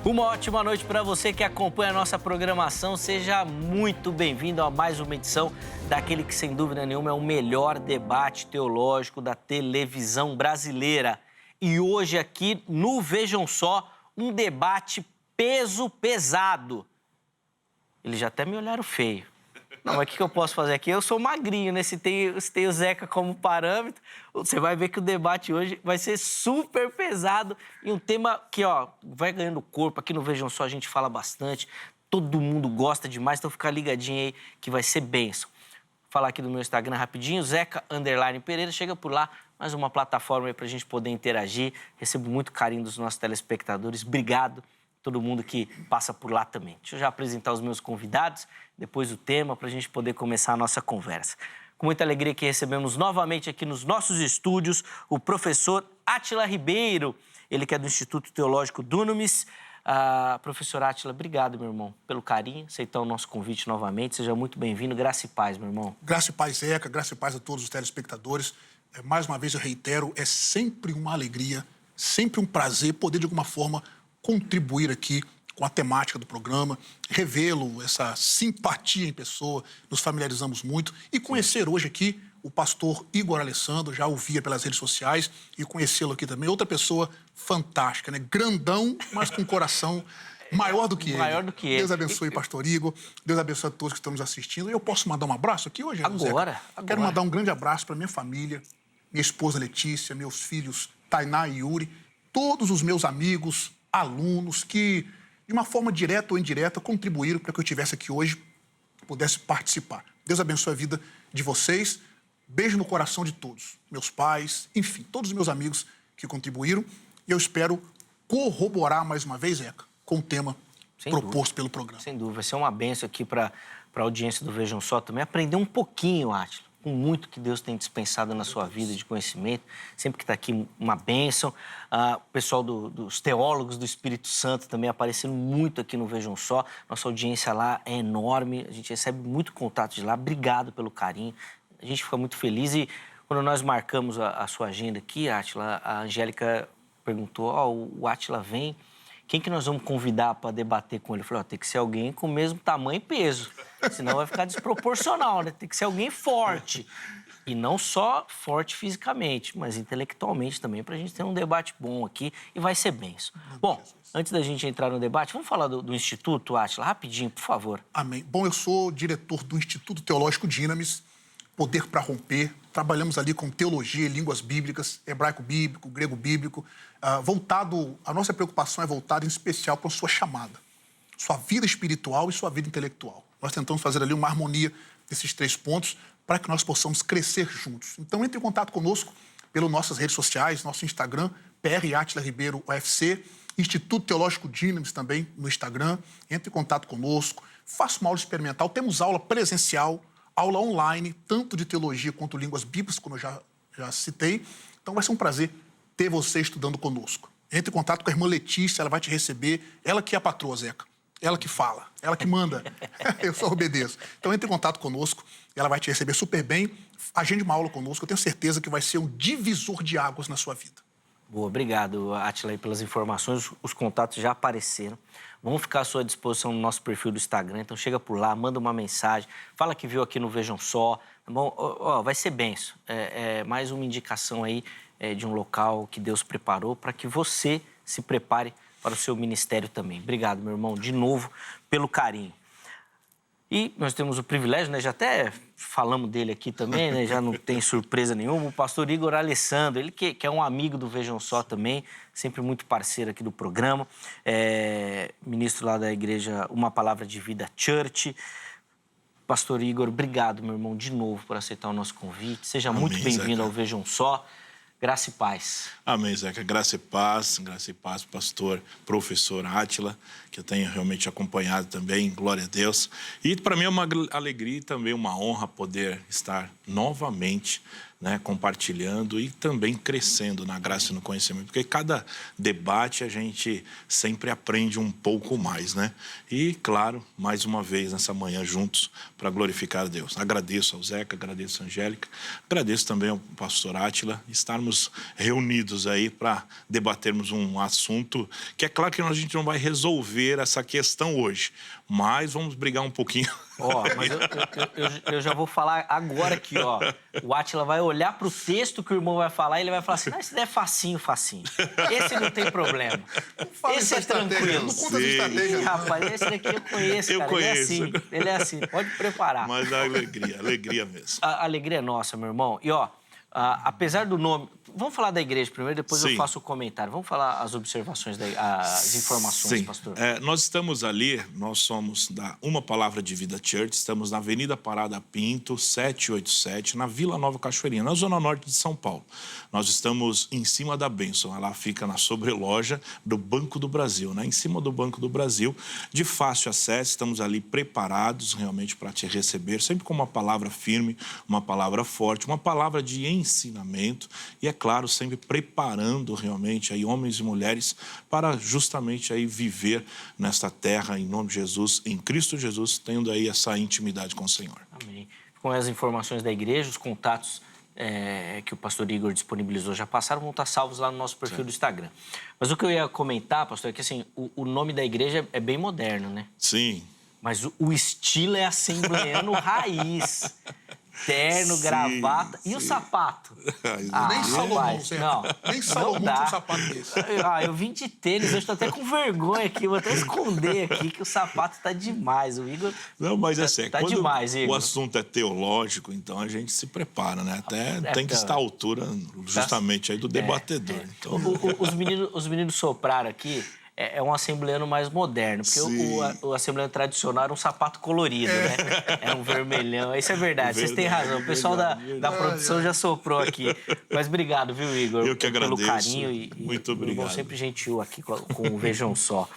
Uma ótima noite para você que acompanha a nossa programação. Seja muito bem-vindo a mais uma edição daquele que, sem dúvida nenhuma, é o melhor debate teológico da televisão brasileira. E hoje aqui no Vejam Só, um debate peso pesado. Eles já até me olharam feio. Não, mas o que eu posso fazer aqui? Eu sou magrinho, né? Se tem o Zeca como parâmetro, você vai ver que o debate hoje vai ser super pesado e um tema que, vai ganhando corpo. Aqui no Vejam Só a gente fala bastante, todo mundo gosta demais, então fica ligadinho aí que vai ser bênção. Vou falar aqui do meu Instagram rapidinho, Zeca_Pereira, chega por lá, mais uma plataforma aí pra gente poder interagir. Recebo muito carinho dos nossos telespectadores, obrigado. Todo mundo que passa por lá também. Deixa eu já apresentar os meus convidados, depois o tema, para a gente poder começar a nossa conversa. Com muita alegria que recebemos novamente aqui nos nossos estúdios o professor Átila Ribeiro, ele que é do Instituto Teológico Dunamis. Professor Átila, obrigado, meu irmão, pelo carinho, aceitar o nosso convite novamente. Seja muito bem-vindo. Graça e paz, meu irmão. Graça e paz, Zeca. Graça e paz a todos os telespectadores. Mais uma vez eu reitero, é sempre uma alegria, sempre um prazer poder, de alguma forma, contribuir aqui com a temática do programa, revê-lo, essa simpatia em pessoa, nos familiarizamos muito, e conhecer hoje aqui o pastor Igor Alessandro, já o via pelas redes sociais, e conhecê-lo aqui também, outra pessoa fantástica, né? Grandão, mas com um coração maior do que ele. Maior do que ele. Deus abençoe, pastor Igor, Deus abençoe a todos que estão nos assistindo. E eu posso mandar um abraço aqui hoje, Agora. Quero mandar um grande abraço para minha família, minha esposa Letícia, meus filhos Tainá e Yuri, todos os meus amigos, alunos que, de uma forma direta ou indireta, contribuíram para que eu estivesse aqui hoje, pudesse participar. Deus abençoe a vida de vocês. Beijo no coração de todos, meus pais, enfim, todos os meus amigos que contribuíram. E eu espero corroborar mais uma vez, Zeca, com o tema proposto pelo programa. Sem dúvida, vai ser uma bênção aqui para a audiência do Vejam Só também, aprender um pouquinho, Átila, com muito que Deus tem dispensado na sua vida de conhecimento, sempre que está aqui uma bênção. O pessoal dos teólogos do Espírito Santo também aparecendo muito aqui no Vejam Só. Nossa audiência lá é enorme, a gente recebe muito contato de lá. Obrigado pelo carinho, a gente fica muito feliz. E quando nós marcamos a sua agenda aqui, Átila, a Angélica perguntou, o Átila vem, quem que nós vamos convidar para debater com ele? Eu falei, tem que ser alguém com o mesmo tamanho e peso, senão vai ficar desproporcional, né? Tem que ser alguém forte. E não só forte fisicamente, mas intelectualmente também, para a gente ter um debate bom aqui e vai ser benção. Bom, antes da gente entrar no debate, vamos falar do Instituto, Átila, rapidinho, por favor. Amém. Bom, eu sou diretor do Instituto Teológico Dunamis, Poder para Romper. Trabalhamos ali com teologia, línguas bíblicas, hebraico bíblico, grego bíblico. A nossa preocupação é voltada em especial para a sua chamada, sua vida espiritual e sua vida intelectual. Nós tentamos fazer ali uma harmonia desses três pontos para que nós possamos crescer juntos. Então, entre em contato conosco pelas nossas redes sociais, nosso Instagram, PR Átila Ribeiro UFC, Instituto Teológico Dunamis também no Instagram. Entre em contato conosco, faça uma aula experimental. Temos aula presencial, aula online, tanto de teologia quanto línguas bíblicas, como eu já citei. Então, vai ser um prazer ter você estudando conosco. Entre em contato com a irmã Letícia, ela vai te receber. Ela que é a patroa, Zeca. Ela que fala, ela que manda. Eu só obedeço. Então, entre em contato conosco, ela vai te receber super bem. Agende uma aula conosco, eu tenho certeza que vai ser um divisor de águas na sua vida. Boa, obrigado, Átila, pelas informações. Os contatos já apareceram. Vamos ficar à sua disposição no nosso perfil do Instagram. Então, chega por lá, manda uma mensagem, fala que viu aqui no Vejam Só. Tá bom? Vai ser benção. É mais uma indicação aí de um local que Deus preparou para que você se prepare para o seu ministério também. Obrigado, meu irmão, de novo, pelo carinho. E nós temos o privilégio, né? Já até falamos dele aqui também, né? Já não tem surpresa nenhuma. O pastor Igor Alessandro, ele que é um amigo do Vejam Só também, sempre muito parceiro aqui do programa. Ministro lá da igreja Uma Palavra de Vida Church. Pastor Igor, obrigado, meu irmão, de novo por aceitar o nosso convite. Seja muito bem-vindo ao Vejam Só. Graça e paz. Amém, Zeca. Graça e paz, pastor, professor Átila, que eu tenho realmente acompanhado também, glória a Deus. E para mim é uma alegria e também uma honra poder estar novamente né, compartilhando e também crescendo na graça e no conhecimento. Porque cada debate a gente sempre aprende um pouco mais, né? E, claro, mais uma vez nessa manhã juntos para glorificar a Deus. Agradeço ao Zeca, agradeço a Angélica, agradeço também ao pastor Átila, estarmos reunidos aí para debatermos um assunto que é claro que a gente não vai resolver essa questão hoje, mas vamos brigar um pouquinho. Ó, mas eu já vou falar agora aqui, ó. O Átila vai olhar pro texto que o irmão vai falar e ele vai falar assim, esse daí é facinho. Esse não tem problema. Esse é tranquilo. Não conta essa estratégia. Rapaz, esse daqui eu conheço, cara. Conheço. Ele é assim, pode preparar. Mas a alegria mesmo. A alegria é nossa, meu irmão. E, ó, apesar do nome... Vamos falar da igreja primeiro, depois eu faço o comentário. Vamos falar as observações, as informações, pastor. Nós estamos ali, nós somos da Uma Palavra de Vida Church, estamos na Avenida Parada Pinto, 787, na Vila Nova Cachoeirinha, na zona norte de São Paulo. Nós estamos em cima da bênção, ela fica na sobreloja do Banco do Brasil, né? Em cima do Banco do Brasil, de fácil acesso, estamos ali preparados realmente para te receber, sempre com uma palavra firme, uma palavra forte, uma palavra de ensinamento e, é claro, sempre preparando realmente aí homens e mulheres para justamente aí viver nesta terra em nome de Jesus, em Cristo Jesus, tendo aí essa intimidade com o Senhor. Amém. Com as informações da igreja, os contatos que o pastor Igor disponibilizou já passaram, vão estar salvos lá no nosso perfil do Instagram. Mas o que eu ia comentar, pastor, é que assim, o nome da igreja é bem moderno, né? Sim. Mas o estilo é assembleano raiz. Terno, gravata e o sapato. Nem Salomão, Zé. Nem Salomão tinha um sapato desse. Eu vim de tênis, eu estou até com vergonha aqui, vou até esconder aqui que o sapato tá demais. O Igor... Não, mas é sério. Tá Quando demais, Igor. o assunto é teológico, então a gente se prepara, né? Até tem que estar à altura justamente aí do debatedor. Então... Os meninos sopraram aqui. É um assembleano mais moderno, porque o assembleano tradicional era um sapato colorido, né? Era um vermelhão. Isso é verdade, vocês têm razão. O pessoal da produção já soprou aqui. Mas obrigado, viu, Igor? Eu que agradeço. Pelo carinho. Muito obrigado. Irmão sempre gentil aqui com o Vejam Só.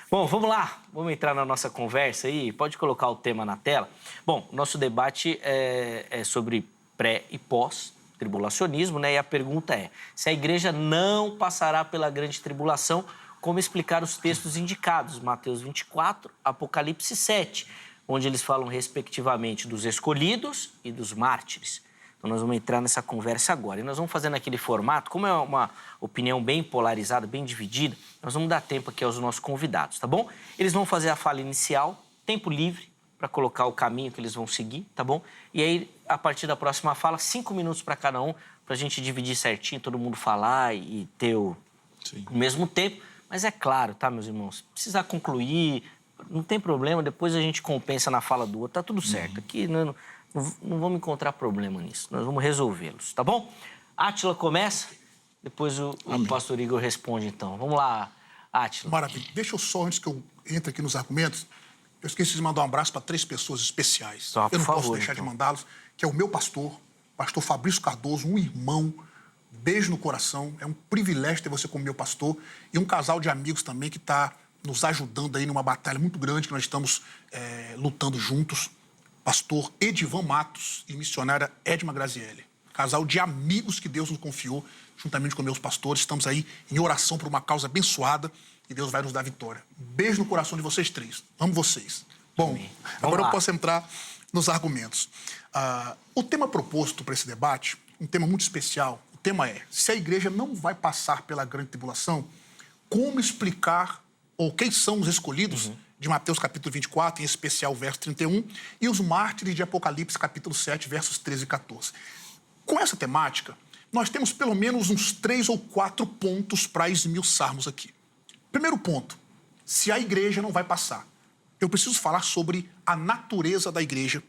Bom, vamos lá. Vamos entrar na nossa conversa aí. Pode colocar o tema na tela. Bom, nosso debate é sobre pré e pós-tribulacionismo, né? E a pergunta é, se a igreja não passará pela grande tribulação, como explicar os textos indicados, Mateus 24, Apocalipse 7, onde eles falam respectivamente dos escolhidos e dos mártires. Então nós vamos entrar nessa conversa agora. E nós vamos fazer naquele formato, como é uma opinião bem polarizada, bem dividida, nós vamos dar tempo aqui aos nossos convidados, tá bom? Eles vão fazer a fala inicial, tempo livre, para colocar o caminho que eles vão seguir, tá bom? E aí, a partir da próxima fala, 5 minutos para cada um, para a gente dividir certinho, todo mundo falar e ter o mesmo tempo. Mas é claro, tá, meus irmãos? Se precisar concluir, não tem problema, depois a gente compensa na fala do outro, tá tudo certo. Aqui não vamos encontrar problema nisso, nós vamos resolvê-los, tá bom? Átila começa, depois o pastor Igor responde, então. Vamos lá, Átila. Maravilha. Deixa eu só, antes que eu entre aqui nos argumentos, eu esqueci de mandar um abraço para 3 pessoas especiais. Tá, eu não favor, posso deixar então de mandá-los, que é o meu pastor Fabrício Cardoso, um irmão. Beijo no coração, é um privilégio ter você como meu pastor e um casal de amigos também que está nos ajudando aí numa batalha muito grande que nós estamos lutando juntos. Pastor Edivan Matos e missionária Edma Grazielli. Casal de amigos que Deus nos confiou, juntamente com meus pastores. Estamos aí em oração por uma causa abençoada e Deus vai nos dar vitória. Beijo no coração de vocês 3. Amo vocês. Bom, agora eu posso entrar nos argumentos. O tema proposto para esse debate, um tema muito especial. O tema é, se a igreja não vai passar pela grande tribulação, como explicar, ou quem são os escolhidos de Mateus capítulo 24, em especial verso 31, e os mártires de Apocalipse capítulo 7, versos 13 e 14. Com essa temática, nós temos pelo menos uns 3 ou 4 pontos para esmiuçarmos aqui. Primeiro ponto, se a igreja não vai passar, eu preciso falar sobre a natureza da igreja.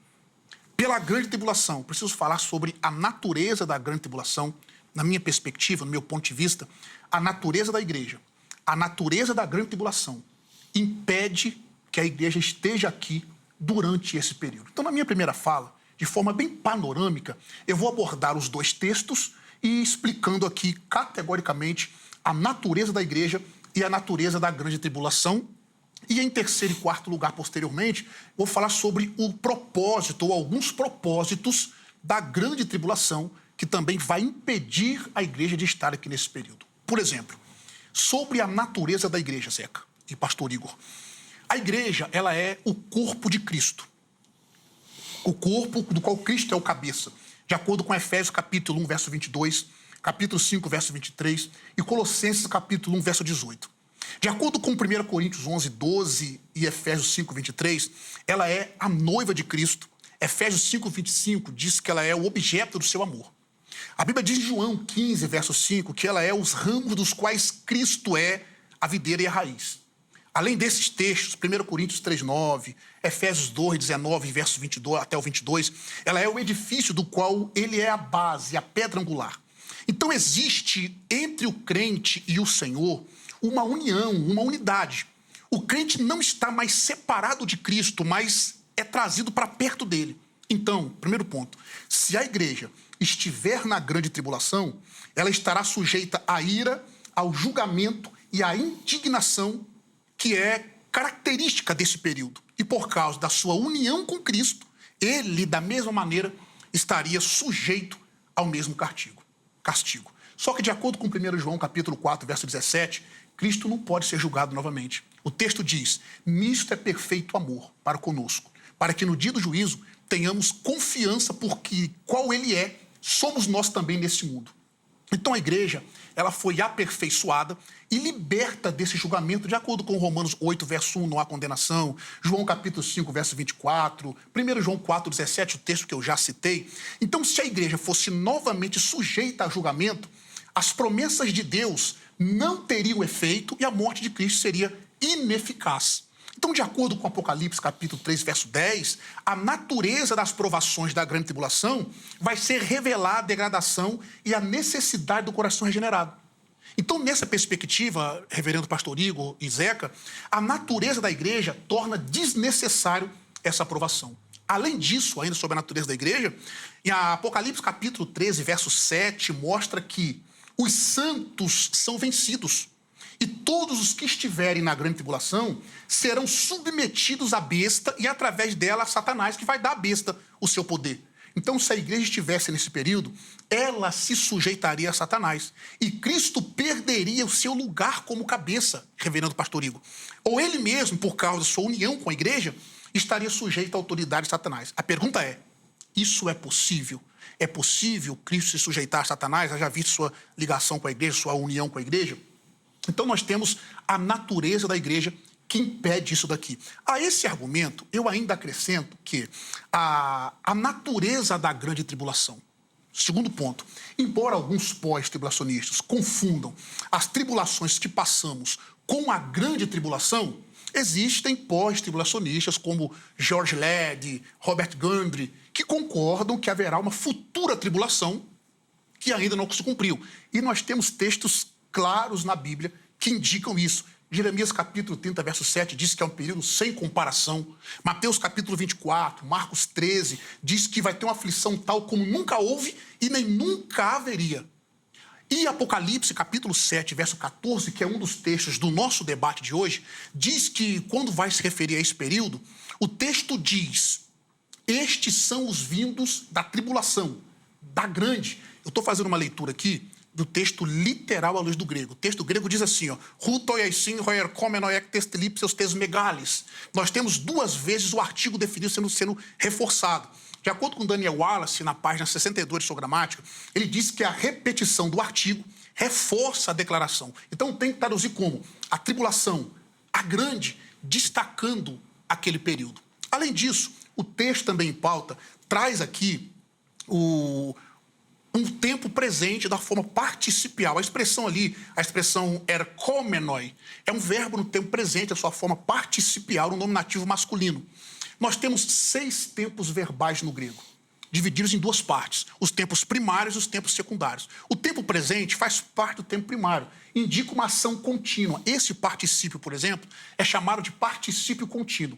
Pela grande tribulação, preciso falar sobre a natureza da grande tribulação. Na minha perspectiva, no meu ponto de vista, a natureza da igreja, a natureza da grande tribulação impede que a igreja esteja aqui durante esse período. Então, na minha primeira fala, de forma bem panorâmica, eu vou abordar os 2 textos e explicando aqui categoricamente a natureza da igreja e a natureza da grande tribulação. E em terceiro e quarto lugar, posteriormente, vou falar sobre o propósito ou alguns propósitos da grande tribulação que também vai impedir a igreja de estar aqui nesse período. Por exemplo, sobre a natureza da igreja, Zeca e pastor Igor. A igreja, ela é o corpo de Cristo. O corpo do qual Cristo é o cabeça. De acordo com Efésios capítulo 1, verso 22, capítulo 5, verso 23 e Colossenses capítulo 1, verso 18. De acordo com 1 Coríntios 11, 12 e Efésios 5, 23, ela é a noiva de Cristo. Efésios 5, 25 diz que ela é o objeto do seu amor. A Bíblia diz em João 15, verso 5, que ela é os ramos dos quais Cristo é a videira e a raiz. Além desses textos, 1 Coríntios 3, 9, Efésios 2, 19, verso 22 até o 22, ela é o edifício do qual ele é a base, a pedra angular. Então existe entre o crente e o Senhor uma união, uma unidade. O crente não está mais separado de Cristo, mas é trazido para perto dele. Então, primeiro ponto, se a igreja estiver na grande tribulação, ela estará sujeita à ira, ao julgamento e à indignação que é característica desse período. E por causa da sua união com Cristo, ele, da mesma maneira, estaria sujeito ao mesmo castigo. Só que, de acordo com 1 João, capítulo 4, verso 17, Cristo não pode ser julgado novamente. O texto diz, nisto é perfeito amor para conosco, para que no dia do juízo tenhamos confiança porque qual ele é, somos nós também nesse mundo. Então a igreja, ela foi aperfeiçoada e liberta desse julgamento, de acordo com Romanos 8, verso 1, não há condenação, João capítulo 5, verso 24, 1 João 4, 17, o texto que eu já citei. Então, se a igreja fosse novamente sujeita a julgamento, as promessas de Deus não teriam efeito e a morte de Cristo seria ineficaz. Então, de acordo com Apocalipse, capítulo 3, verso 10, a natureza das provações da grande tribulação vai ser revelar a degradação e a necessidade do coração regenerado. Então, nessa perspectiva, reverendo pastor Igor e Zeca, a natureza da igreja torna desnecessário essa aprovação. Além disso, ainda sobre a natureza da igreja, em Apocalipse, capítulo 13, verso 7, mostra que os santos são vencidos. E todos os que estiverem na grande tribulação serão submetidos à besta e, através dela, a Satanás, que vai dar à besta o seu poder. Então, se a igreja estivesse nesse período, ela se sujeitaria a Satanás. E Cristo perderia o seu lugar como cabeça, reverendo pastor Igor. Ou ele mesmo, por causa da sua união com a igreja, estaria sujeito à autoridade de Satanás. A pergunta é, isso é possível? É possível Cristo se sujeitar a Satanás? Já visto sua ligação com a igreja, sua união com a igreja? Então, nós temos a natureza da igreja que impede isso daqui. A esse argumento, eu ainda acrescento que a natureza da grande tribulação. Segundo ponto, embora alguns pós-tribulacionistas confundam as tribulações que passamos com a grande tribulação, existem pós-tribulacionistas como George Led, Robert Gundry, que concordam que haverá uma futura tribulação que ainda não se cumpriu. E nós temos textos claros na Bíblia que indicam isso. Jeremias capítulo 30, verso 7 diz que é um período sem comparação. Mateus capítulo 24, Marcos 13 diz que vai ter uma aflição tal como nunca houve e nem nunca haveria. E Apocalipse capítulo 7, verso 14, que é um dos textos do nosso debate de hoje, diz que quando vai se referir a esse período, o texto diz, estes são os vindos da tribulação, da grande. Eu estou fazendo uma leitura aqui do texto literal à luz do grego. O texto grego diz assim, ó, nós temos duas vezes o artigo definido sendo reforçado. De acordo com Daniel Wallace, na página 62 de sua gramática, ele diz que a repetição do artigo reforça a declaração. Então tem que traduzir como a tribulação, a grande, destacando aquele período. Além disso, o texto também em pauta traz aqui um tempo presente da forma participial. A expressão ali, a expressão erkomenoi, é um verbo no tempo presente, a sua forma participial, no nominativo masculino. Nós temos 6 tempos verbais no grego, divididos em 2 partes, os tempos primários e os tempos secundários. O tempo presente faz parte do tempo primário, indica uma ação contínua. Esse particípio, por exemplo, é chamado de particípio contínuo.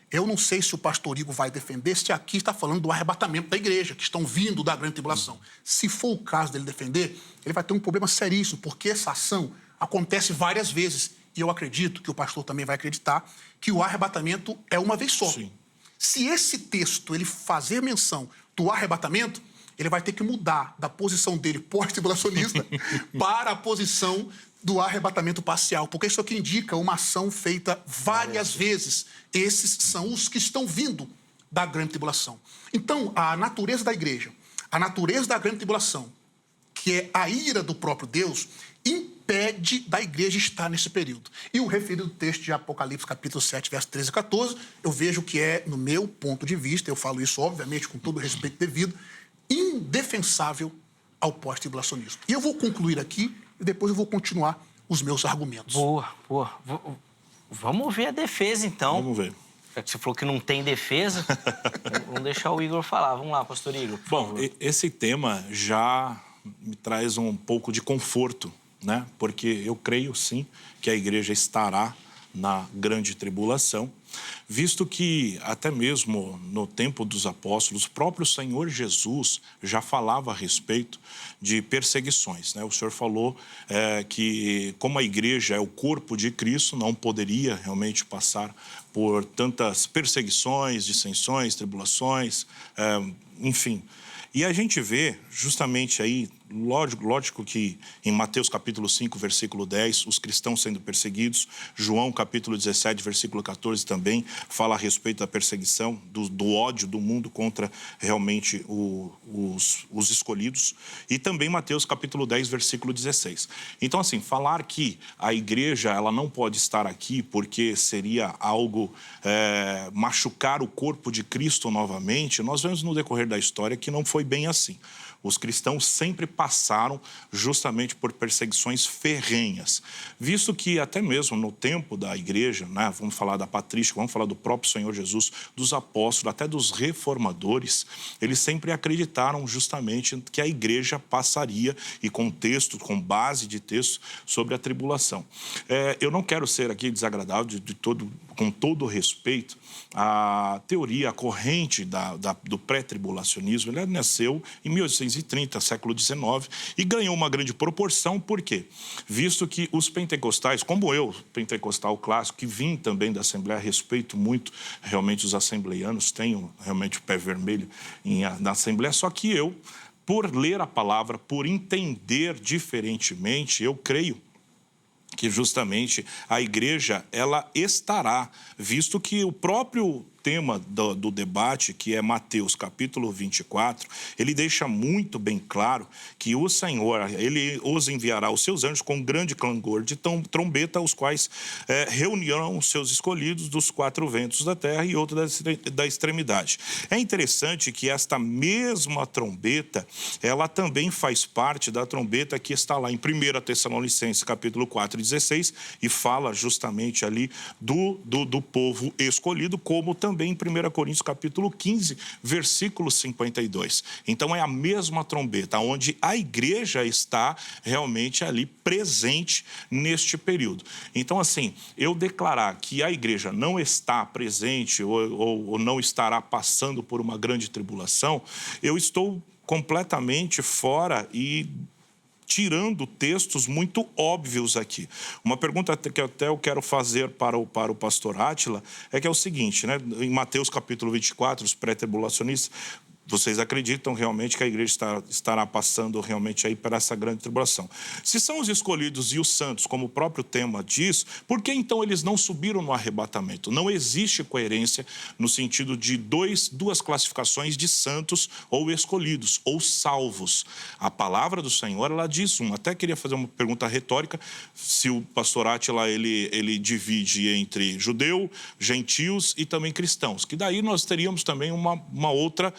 Eu não sei se o pastor Igor vai defender se aqui está falando do arrebatamento da igreja, que estão vindo da grande tribulação. Se for o caso dele defender, ele vai ter um problema seríssimo, porque essa ação acontece várias vezes. E eu acredito que o pastor também vai acreditar que o arrebatamento é uma vez só. Sim. Se esse texto ele fazer menção do arrebatamento, ele vai ter que mudar da posição dele pós-tribulacionista para a posição do arrebatamento parcial, porque isso aqui indica uma ação feita várias vezes. Esses são os que estão vindo da grande tribulação. Então, a natureza da igreja, a natureza da grande tribulação, que é a ira do próprio Deus, impede da igreja estar nesse período. E o referido texto de Apocalipse, capítulo 7, versos 13 e 14, eu vejo que é, no meu ponto de vista, eu falo isso, obviamente, com todo o respeito devido, indefensável ao pós-tribulacionismo. E eu vou concluir aqui e depois eu vou continuar os meus argumentos. Boa. Vamos ver a defesa, então. Vamos ver. Já que você falou que não tem defesa, vamos deixar o Igor falar. Vamos lá, pastor Igor. Bom, esse tema já me traz um pouco de conforto, né? Porque eu creio, sim, que a igreja estará na grande tribulação, visto que até mesmo no tempo dos apóstolos, o próprio Senhor Jesus já falava a respeito de perseguições, né? O Senhor falou que como a igreja é o corpo de Cristo, não poderia realmente passar por tantas perseguições, dissensões, tribulações, enfim. E a gente vê justamente aí, lógico que em Mateus capítulo 5, versículo 10, os cristãos sendo perseguidos, João capítulo 17, versículo 14 também fala a respeito da perseguição, do ódio do mundo contra realmente os escolhidos, e também Mateus capítulo 10, versículo 16. Então, assim, falar que a igreja ela não pode estar aqui porque seria algo machucar o corpo de Cristo novamente, nós vemos no decorrer da história que não foi bem assim. Os cristãos sempre passaram justamente por perseguições ferrenhas, visto que até mesmo no tempo da igreja, né, vamos falar da patrística, vamos falar do próprio Senhor Jesus, dos apóstolos, até dos reformadores, eles sempre acreditaram justamente que a igreja passaria, e com texto, com base de texto, sobre a tribulação. Eu não quero ser aqui desagradável com todo o respeito, a teoria, a corrente do pré-tribulacionismo, ele nasceu em 1830, século XIX, e ganhou uma grande proporção, por quê? Visto que os pentecostais, como eu, pentecostal clássico, que vim também da Assembleia, respeito muito realmente os assembleianos, tenho realmente o pé vermelho na Assembleia, só que eu, por ler a palavra, por entender diferentemente, eu creio que justamente a igreja ela estará, visto que o próprio tema do debate, que é Mateus capítulo 24, ele deixa muito bem claro que o Senhor, ele os enviará os seus anjos com grande clangor de trombeta, os quais reunirão os seus escolhidos dos quatro ventos da terra e outro da extremidade. É interessante que esta mesma trombeta, ela também faz parte da trombeta que está lá em 1 Tessalonicenses capítulo 4, 16, e fala justamente ali do povo escolhido, como também em 1 Coríntios capítulo 15, versículo 52. Então é a mesma trombeta, onde a igreja está realmente ali presente neste período. Então, assim, eu declarar que a igreja não está presente ou não estará passando por uma grande tribulação, eu estou completamente fora e tirando textos muito óbvios aqui. Uma pergunta que até eu quero fazer para o pastor Átila é que é o seguinte, né? Em Mateus capítulo 24, os pré-tribulacionistas, vocês acreditam realmente que a igreja estará passando realmente aí por essa grande tribulação? Se são os escolhidos e os santos, como o próprio tema diz, por que então eles não subiram no arrebatamento? Não existe coerência no sentido de duas classificações de santos ou escolhidos, ou salvos. A palavra do Senhor, ela diz até queria fazer uma pergunta retórica, se o pastor Átila, ele divide entre judeu, gentios e também cristãos, que daí nós teríamos também uma outra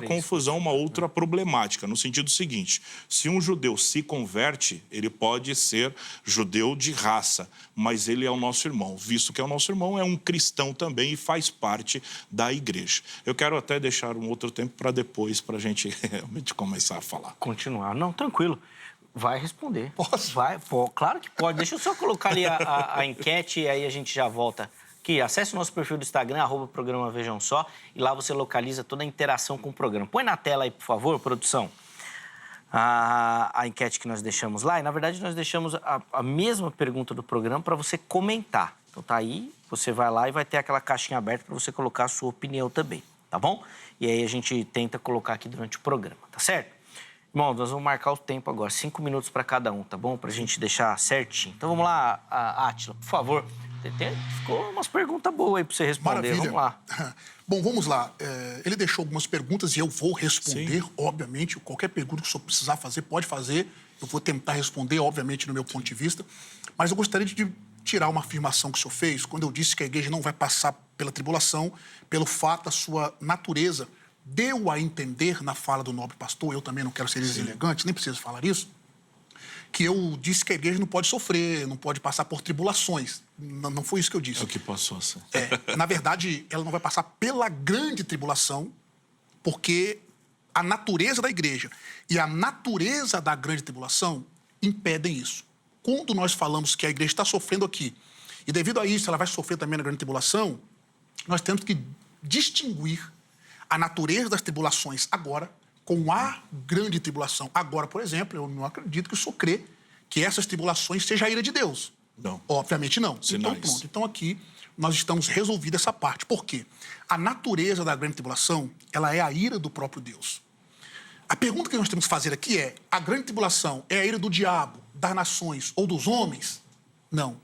confusão, uma outra problemática, no sentido seguinte: se um judeu se converte, ele pode ser judeu de raça, mas ele é o nosso irmão, visto que é o nosso irmão, é um cristão também e faz parte da igreja. Eu quero até deixar um outro tempo para depois, para a gente realmente começar a falar. Continuar. Não, tranquilo. Vai responder. Posso? Vai, claro que pode. Deixa eu só colocar ali a enquete e aí a gente já volta. Que acesse o nosso perfil do Instagram, @programa Vejam Só, e lá você localiza toda a interação com o programa. Põe na tela aí, por favor, produção, a enquete que nós deixamos lá. E, na verdade, nós deixamos a mesma pergunta do programa para você comentar. Então, tá aí, você vai lá e vai ter aquela caixinha aberta para você colocar a sua opinião também, tá bom? E aí a gente tenta colocar aqui durante o programa, tá certo? Irmão, nós vamos marcar o tempo agora, 5 minutos para cada um, tá bom? Pra gente deixar certinho. Então vamos lá, Átila, por favor. Ficou umas perguntas boas aí para você responder. Maravilha. Vamos lá. Bom, vamos lá. Ele deixou algumas perguntas e eu vou responder, obviamente. Qualquer pergunta que o senhor precisar fazer, pode fazer. Eu vou tentar responder, obviamente, no meu ponto de vista. Mas eu gostaria de tirar uma afirmação que o senhor fez quando eu disse que a igreja não vai passar pela tribulação, pelo fato da sua natureza. Deu a entender na fala do nobre pastor, eu também não quero ser deselegante, nem preciso falar isso, que eu disse que a igreja não pode sofrer, não pode passar por tribulações. Não foi isso que eu disse. É o que passou ser. Na verdade, ela não vai passar pela grande tribulação, porque a natureza da igreja e a natureza da grande tribulação impedem isso. Quando nós falamos que a igreja está sofrendo aqui, e devido a isso ela vai sofrer também na grande tribulação, nós temos que distinguir a natureza das tribulações agora com a grande tribulação. Agora, por exemplo, eu não acredito que o senhor crê que essas tribulações sejam a ira de Deus. Não. Obviamente não. Sinais. Então, pronto. Então, aqui, nós estamos resolvendo essa parte. Por quê? A natureza da grande tribulação, ela é a ira do próprio Deus. A pergunta que nós temos que fazer aqui é, a grande tribulação é a ira do diabo, das nações ou dos homens? Não.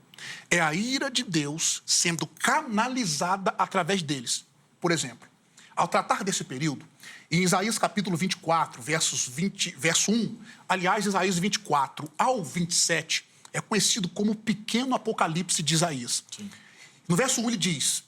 É a ira de Deus sendo canalizada através deles. Por exemplo, ao tratar desse período, em Isaías capítulo 24, verso 1, aliás, Isaías 24 ao 27, é conhecido como o pequeno apocalipse de Isaías. Sim. No verso 1 ele diz,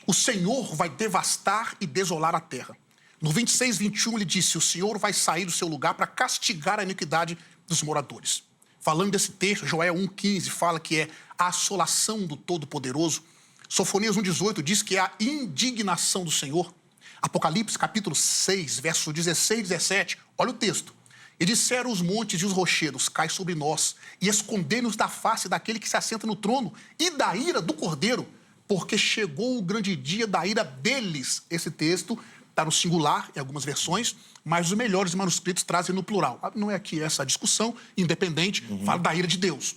o Senhor vai devastar e desolar a terra. No 26, 21 ele disse, o Senhor vai sair do seu lugar para castigar a iniquidade dos moradores. Falando desse texto, Joel 1,15 fala que é a assolação do Todo-Poderoso. Sofonias 1,18 diz que é a indignação do Senhor. Apocalipse, capítulo 6, versos 16 e 17, olha o texto. E disseram os montes e os rochedos, cai sobre nós, e escondei-nos da face daquele que se assenta no trono, e da ira do Cordeiro, porque chegou o grande dia da ira deles. Esse texto está no singular, em algumas versões, mas os melhores manuscritos trazem no plural. Não é aqui essa discussão, independente, fala da ira de Deus.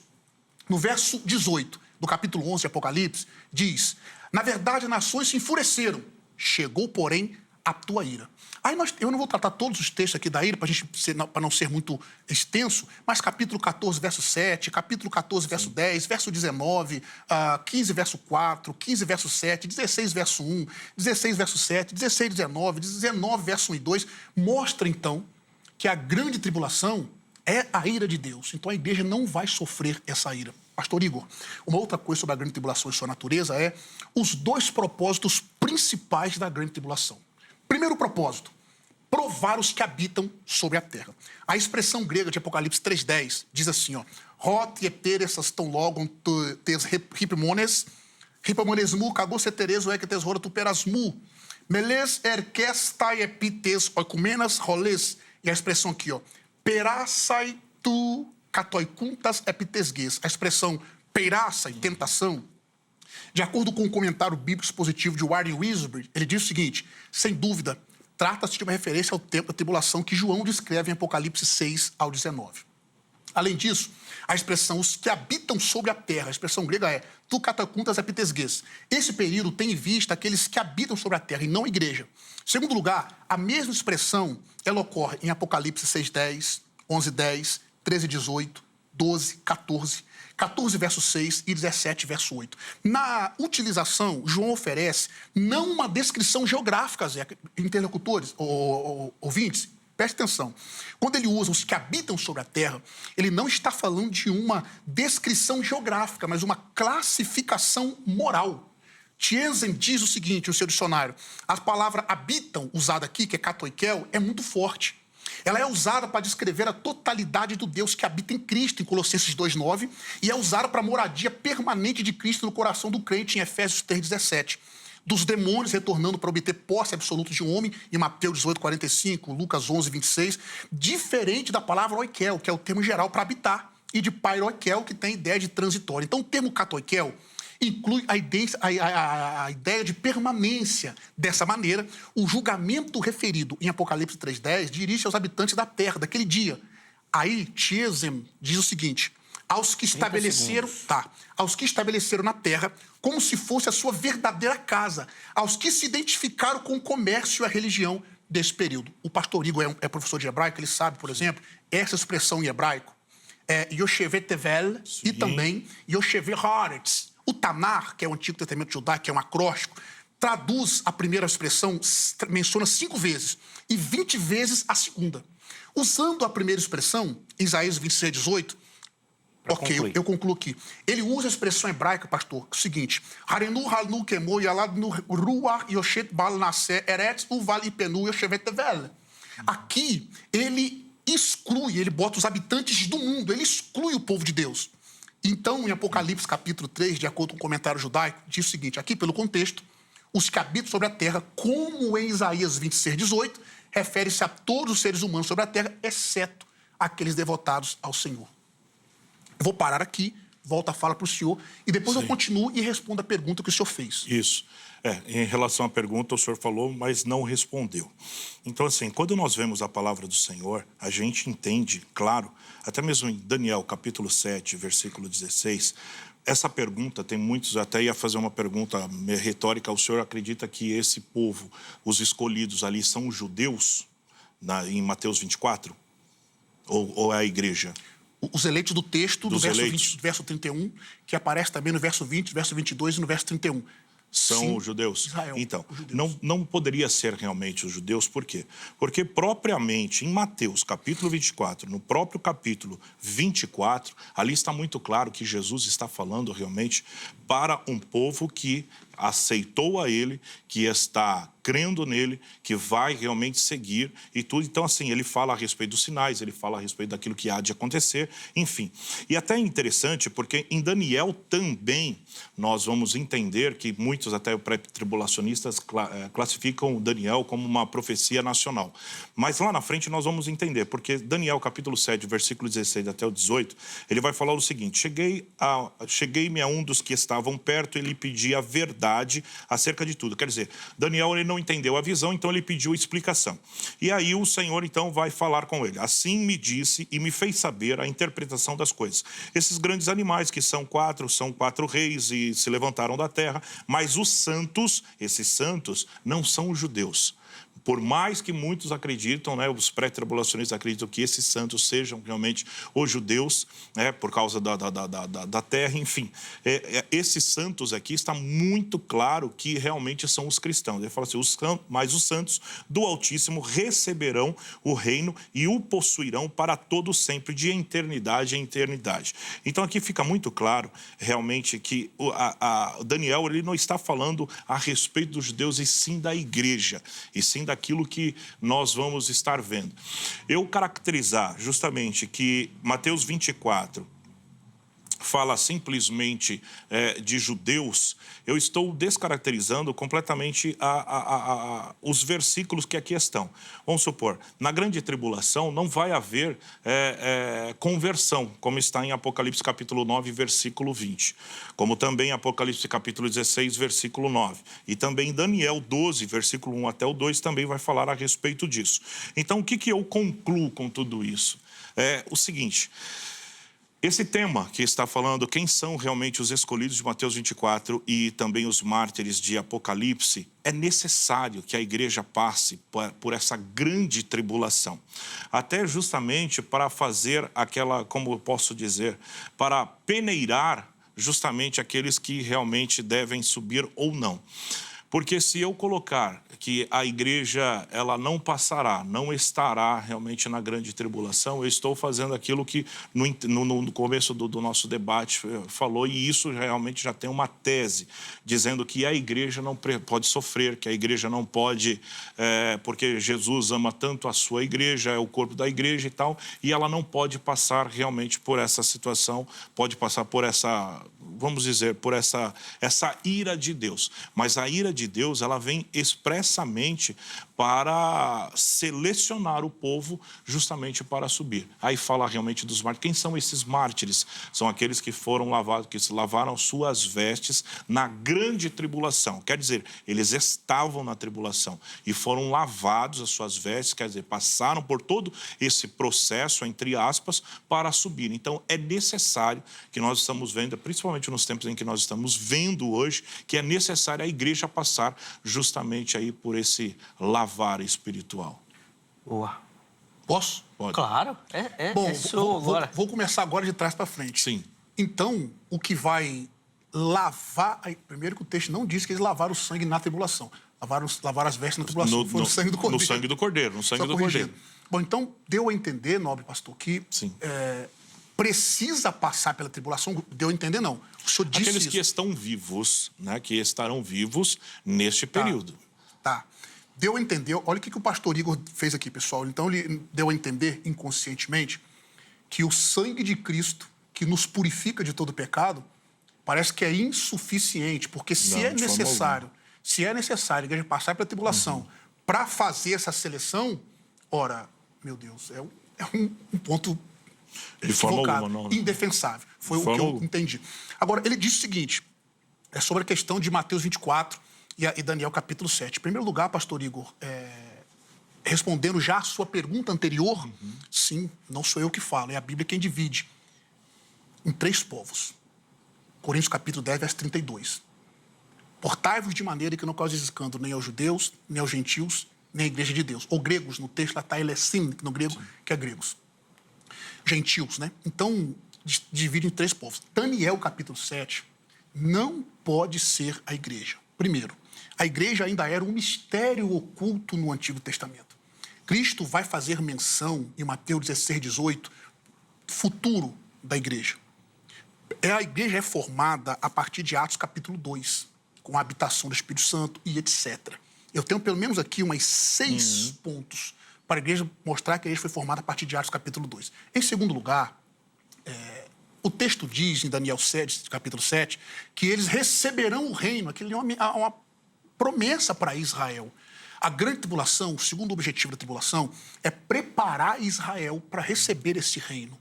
No verso 18 do capítulo 11 de Apocalipse, diz, na verdade, as nações se enfureceram, chegou, porém, a tua ira. Aí eu não vou tratar todos os textos aqui da ira, para não ser muito extenso, mas capítulo 14, verso 7, capítulo 14, verso 10, verso 19, 15, verso 4, 15, verso 7, 16, verso 1, 16, verso 7, 16, 19, 19, verso 1 e 2, mostra, então, que a grande tribulação é a ira de Deus. Então, a igreja não vai sofrer essa ira. Pastor Igor, uma outra coisa sobre a grande tribulação e sua natureza é os dois propósitos principais da grande tribulação. Primeiro propósito, provar os que habitam sobre a terra. A expressão grega de Apocalipse 3:10 diz assim, ó, Hot eperesas tão logo tes hipomonesmu kagosetereso eketes tu perasmu meles erkestai epites oikumenas roles. E a expressão aqui, ó, perasai tu katoikuntas epitesges. A expressão peiraça e tentação, de acordo com o comentário bíblico expositivo de Warren Wiersbe, ele diz o seguinte, sem dúvida, trata-se de uma referência ao tempo da tribulação que João descreve em Apocalipse 6 ao 19. Além disso, a expressão os que habitam sobre a terra, a expressão grega é tu katoikuntas epitesges. Esse período tem em vista aqueles que habitam sobre a terra e não a igreja. Em segundo lugar, a mesma expressão ela ocorre em Apocalipse 6:10, 11:10, 13:18, 12, 14 verso 6 e 17 verso 8. Na utilização, João oferece não uma descrição geográfica, interlocutores, ouvintes, preste atenção. Quando ele usa os que habitam sobre a terra, ele não está falando de uma descrição geográfica, mas uma classificação moral. Tiezen diz o seguinte, no seu dicionário, a palavra habitam, usada aqui, que é katoikel, é muito forte. Ela é usada para descrever a totalidade do Deus que habita em Cristo, em Colossenses 2:9, e é usada para a moradia permanente de Cristo no coração do crente, em Efésios 3:17. Dos demônios retornando para obter posse absoluta de um homem, em Mateus 18:45, Lucas 11:26, diferente da palavra oikel, que é o termo geral para habitar, e de pairoikel, que tem a ideia de transitório. Então, o termo katoikel inclui a ideia de permanência. Dessa maneira, o julgamento referido em Apocalipse 3:10 dirige aos habitantes da terra, daquele dia. Aí, Tiezen diz o seguinte, aos que estabeleceram, aos que estabeleceram na terra como se fosse a sua verdadeira casa, aos que se identificaram com o comércio e a religião desse período. O pastor Igor é professor de hebraico, ele sabe, por exemplo, essa expressão em hebraico é Yoshevet Tevel e também Yoshevet Haaretz. O Tanar, que é o Antigo Testamento judaico, que é um acróstico, traduz a primeira expressão, menciona 5 vezes e 20 vezes a segunda. Usando a primeira expressão, Isaías 26, 18, eu concluo aqui. Ele usa a expressão hebraica, pastor, o seguinte: Harenu halnu kemo yalad nu ruach yoshet bal naseh eretz uval ipenu yoshevet tevel. Aqui, ele exclui, ele bota os habitantes do mundo, ele exclui o povo de Deus. Então, em Apocalipse capítulo 3, de acordo com o comentário judaico, diz o seguinte, aqui pelo contexto, os que habitam sobre a terra, como em Isaías 26, 18, refere-se a todos os seres humanos sobre a terra, exceto aqueles devotados ao Senhor. Eu vou parar aqui, volto a fala para o senhor, e depois eu continuo e respondo a pergunta que o senhor fez. Isso. Em relação à pergunta, o senhor falou, mas não respondeu. Então, assim, quando nós vemos a palavra do Senhor, a gente entende, claro, até mesmo em Daniel, capítulo 7, versículo 16, essa pergunta, tem muitos, até ia fazer uma pergunta retórica, o senhor acredita que esse povo, os escolhidos ali, são os judeus, em Mateus 24? Ou é a igreja? Os eleitos do texto, do verso 31, que aparece também no verso 20, verso 22 e no verso 31. São Sim, os judeus? Israel, então, os judeus. Não poderia ser realmente os judeus, por quê? Porque propriamente em Mateus, capítulo 24, no próprio capítulo 24, ali está muito claro que Jesus está falando realmente para um povo que aceitou a ele, que está crendo nele, que vai realmente seguir e tudo. Então, assim, ele fala a respeito dos sinais, ele fala a respeito daquilo que há de acontecer, enfim. E até é interessante, porque em Daniel também nós vamos entender que muitos, até pré-tribulacionistas, classificam Daniel como uma profecia nacional. Mas lá na frente nós vamos entender, porque Daniel, capítulo 7, versículo 16 até o 18, ele vai falar o seguinte: cheguei-me a um dos que estavam perto e lhe pedi a verdade acerca de tudo. Quer dizer, Daniel, ele não entendeu a visão, então ele pediu explicação. E aí o Senhor, então, vai falar com ele. Assim me disse e me fez saber a interpretação das coisas. Esses grandes animais, que são quatro reis e se levantaram da terra, mas os santos, esses santos, não são os judeus. Por mais que muitos acreditam, né, os pré-tribulacionistas acreditam que esses santos sejam realmente os judeus, né, por causa da terra, enfim. Esses santos aqui está muito claro que realmente são os cristãos. Ele fala assim, mas os santos do Altíssimo receberão o reino e o possuirão para todo sempre, de eternidade em eternidade. Então aqui fica muito claro realmente que Daniel, ele não está falando a respeito dos judeus e sim da igreja, e sim daquilo que nós vamos estar vendo. Eu caracterizar justamente que Mateus 24 fala simplesmente de judeus, eu estou descaracterizando completamente os versículos que aqui estão. Vamos supor, na grande tribulação não vai haver conversão, como está em Apocalipse capítulo 9, versículo 20. Como também em Apocalipse capítulo 16, versículo 9. E também em Daniel 12, versículo 1 até o 2, também vai falar a respeito disso. Então, o que eu concluo com tudo isso? É o seguinte: esse tema que está falando, quem são realmente os escolhidos de Mateus 24 e também os mártires de Apocalipse, é necessário que a igreja passe por essa grande tribulação. Até justamente para fazer aquela, como eu posso dizer, para peneirar justamente aqueles que realmente devem subir ou não. Porque se eu colocar que a igreja ela não passará, não estará realmente na grande tribulação, eu estou fazendo aquilo que no começo do nosso debate falou, e isso realmente já tem uma tese, dizendo que a igreja não pode sofrer, que a igreja não pode, porque Jesus ama tanto a sua igreja, é o corpo da igreja e tal, e ela não pode passar realmente por essa situação, pode passar por essa, vamos dizer, por essa ira de Deus. Mas a ira de Deus, ela vem expressamente para selecionar o povo justamente para subir. Aí fala realmente dos mártires. Quem são esses mártires? São aqueles que foram lavados, que se lavaram suas vestes na grande tribulação. Quer dizer, eles estavam na tribulação e foram lavados as suas vestes, quer dizer, passaram por todo esse processo, entre aspas, para subir. Então, é necessário que nós estamos vendo, principalmente nos tempos em que nós estamos vendo hoje, que é necessário a igreja passar justamente aí por esse lavar espiritual. Boa. Posso? Pode. Claro, Bom, show agora. vou começar agora de trás para frente. Sim. Então, o que vai lavar... Primeiro que o texto não diz que eles lavaram o sangue na tribulação. Lavaram as vestes na tribulação. Foi no sangue do cordeiro. No sangue do cordeiro, no sangue Só do cordeiro. Bom, então, deu a entender, nobre pastor, que Sim. Precisa passar pela tribulação. Deu a entender, não. O senhor disse Aqueles isso. que estão vivos, né, que estarão vivos neste período. Tá. Deu a entender, olha o que o pastor Igor fez aqui, pessoal. Então, ele deu a entender, inconscientemente, que o sangue de Cristo, que nos purifica de todo pecado, parece que é insuficiente, porque se é necessário a igreja passar pela tribulação para fazer essa seleção, ora, meu Deus, é um ponto De forma alguma, não. indefensável. Foi o que eu entendi. Agora, ele disse o seguinte, é sobre a questão de Mateus 24 e Daniel capítulo 7. Em primeiro lugar, pastor Igor, respondendo já a sua pergunta anterior, sim, não sou eu que falo, é a Bíblia quem divide em 3 povos. Coríntios capítulo 10, verso 32. Portai-vos de maneira que não cause escândalo nem aos judeus, nem aos gentios, nem à igreja de Deus. Ou gregos, no texto lá está elesim, no grego, que é gregos. Gentios, né? Então, divide em 3 povos. Daniel capítulo 7 não pode ser a igreja. Primeiro, a igreja ainda era um mistério oculto no Antigo Testamento. Cristo vai fazer menção em Mateus 16, 18, futuro da igreja. A igreja é formada a partir de Atos capítulo 2, com a habitação do Espírito Santo e etc. Eu tenho pelo menos aqui umas 6 pontos para a igreja mostrar que a igreja foi formada a partir de Atos capítulo 2. Em segundo lugar, o texto diz em Daniel 7, capítulo 7, que eles receberão o reino, aquele é uma promessa para Israel. A grande tribulação, o segundo objetivo da tribulação, é preparar Israel para receber esse reino,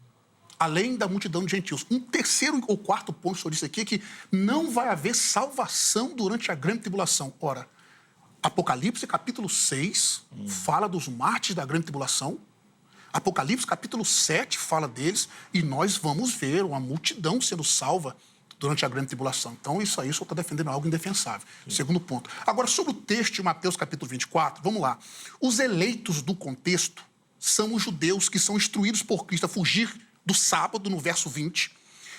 além da multidão de gentios. Um terceiro ou quarto ponto sobre isso aqui é que não vai haver salvação durante a grande tribulação. Ora, Apocalipse capítulo 6 fala dos mártires da grande tribulação. Apocalipse capítulo 7 fala deles e nós vamos ver uma multidão sendo salva durante a grande tribulação. Então, isso aí só está defendendo algo indefensável. Segundo ponto. Agora, sobre o texto de Mateus capítulo 24, vamos lá. Os eleitos do contexto são os judeus que são instruídos por Cristo a fugir do sábado, no verso 20,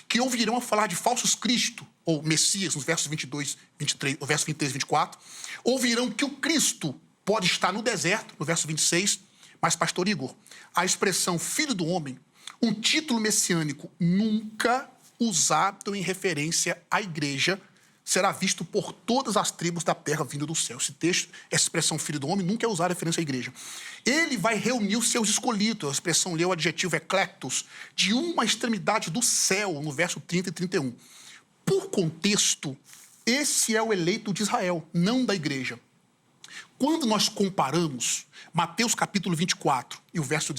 que ouvirão a falar de falsos Cristo, ou Messias, nos versos 22, 23, o verso 23 e 24. Ouvirão que o Cristo pode estar no deserto, no verso 26. Mas, pastor Igor, a expressão filho do homem, um título messiânico nunca usado em referência à igreja, será visto por todas as tribos da terra vindo do céu. Esse texto, essa expressão filho do homem, nunca é usada em referência à igreja. Ele vai reunir os seus escolhidos, a expressão leu o adjetivo eclectos, de uma extremidade do céu, no verso 30 e 31. Por contexto, esse é o eleito de Israel, não da igreja. Quando nós comparamos Mateus capítulo 24 e o verso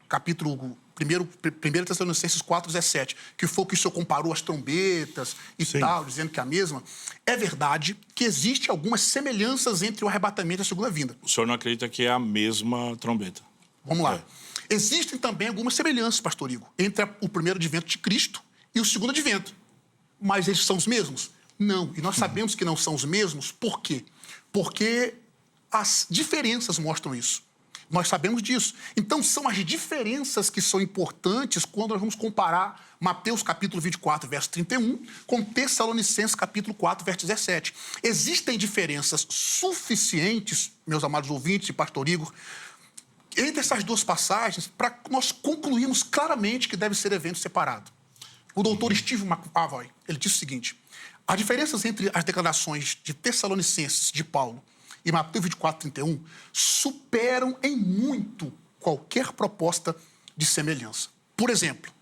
capítulo 1 Tessalonicenses 4, 17, que foi o que o senhor comparou as trombetas e tal, dizendo que é a mesma, é verdade que existem algumas semelhanças entre o arrebatamento e a segunda vinda. O senhor não acredita que é a mesma trombeta? Vamos lá. Existem também algumas semelhanças, pastor Igor, entre o primeiro advento de Cristo e o segundo advento. Mas eles são os mesmos? Não. E nós sabemos que não são os mesmos, por quê? Porque as diferenças mostram isso. Nós sabemos disso. Então, são as diferenças que são importantes quando nós vamos comparar Mateus capítulo 24, verso 31, com Tessalonicenses capítulo 4, verso 17. Existem diferenças suficientes, meus amados ouvintes e pastor Igor, entre essas duas passagens para nós concluirmos claramente que deve ser evento separado. O doutor Steve McAvoy, ele disse o seguinte: as diferenças entre as declarações de Tessalonicenses de Paulo e Mateus 24, 31, superam em muito qualquer proposta de semelhança. Por exemplo,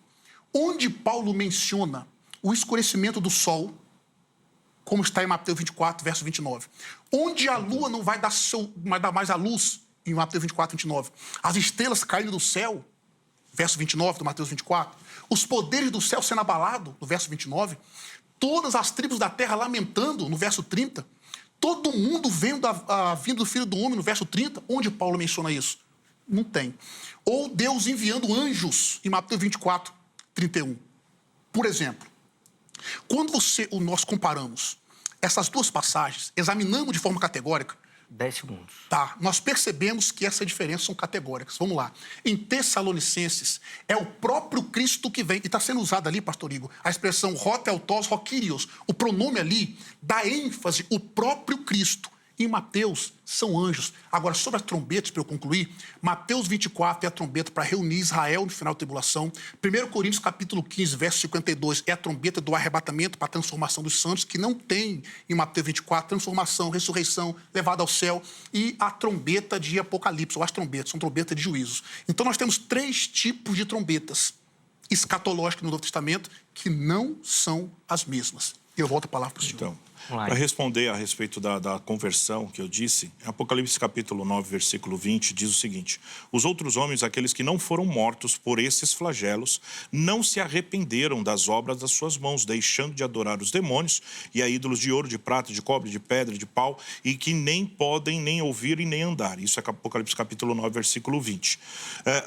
onde Paulo menciona o escurecimento do sol, como está em Mateus 24, verso 29. Onde a lua não vai dar mais a luz, em Mateus 24, 29. As estrelas caindo do céu, verso 29 do Mateus 24. Os poderes do céu sendo abalados, no verso 29. Todas as tribos da terra lamentando, no verso 30. Todo mundo vendo a vinda do Filho do Homem, no verso 30. Onde Paulo menciona isso? Não tem. Ou Deus enviando anjos, em Mateus 24, 31. Por exemplo, quando nós comparamos essas duas passagens, examinamos de forma categórica, 10 segundos. Tá, nós percebemos que essas diferenças são categóricas. Vamos lá. Em Tessalonicenses, é o próprio Cristo que vem. E está sendo usada ali, pastor Igor, a expressão hoteltos, rokirios. O pronome ali dá ênfase, o próprio Cristo. Em Mateus, são anjos. Agora, sobre as trombetas, para eu concluir, Mateus 24 é a trombeta para reunir Israel no final da tribulação. 1 Coríntios, capítulo 15, verso 52, é a trombeta do arrebatamento para a transformação dos santos, que não tem em Mateus 24, transformação, ressurreição, levada ao céu. E a trombeta de Apocalipse, ou as trombetas, são trombetas de juízos. Então, nós temos 3 tipos de trombetas escatológicas no Novo Testamento, que não são as mesmas. Eu volto a palavra para o senhor. Então, para responder a respeito da conversão que eu disse, Apocalipse capítulo 9, versículo 20, diz o seguinte: os outros homens, aqueles que não foram mortos por esses flagelos, não se arrependeram das obras das suas mãos, deixando de adorar os demônios e a ídolos de ouro, de prata, de cobre, de pedra, de pau, e que nem podem nem ouvir e nem andar. Isso é Apocalipse capítulo 9, versículo 20.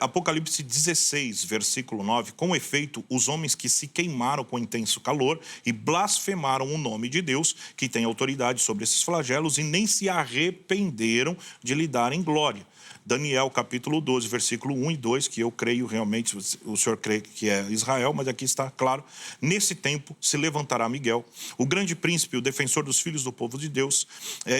Apocalipse 16, versículo 9, com efeito, os homens que se queimaram com intenso calor e blasfemaram o nome de Deus, que tem autoridade sobre esses flagelos, e nem se arrependeram de lhe darem glória. Daniel, capítulo 12, versículo 1 e 2, que eu creio realmente, o senhor crê que é Israel, mas aqui está claro: nesse tempo se levantará Miguel, o grande príncipe, o defensor dos filhos do povo de Deus,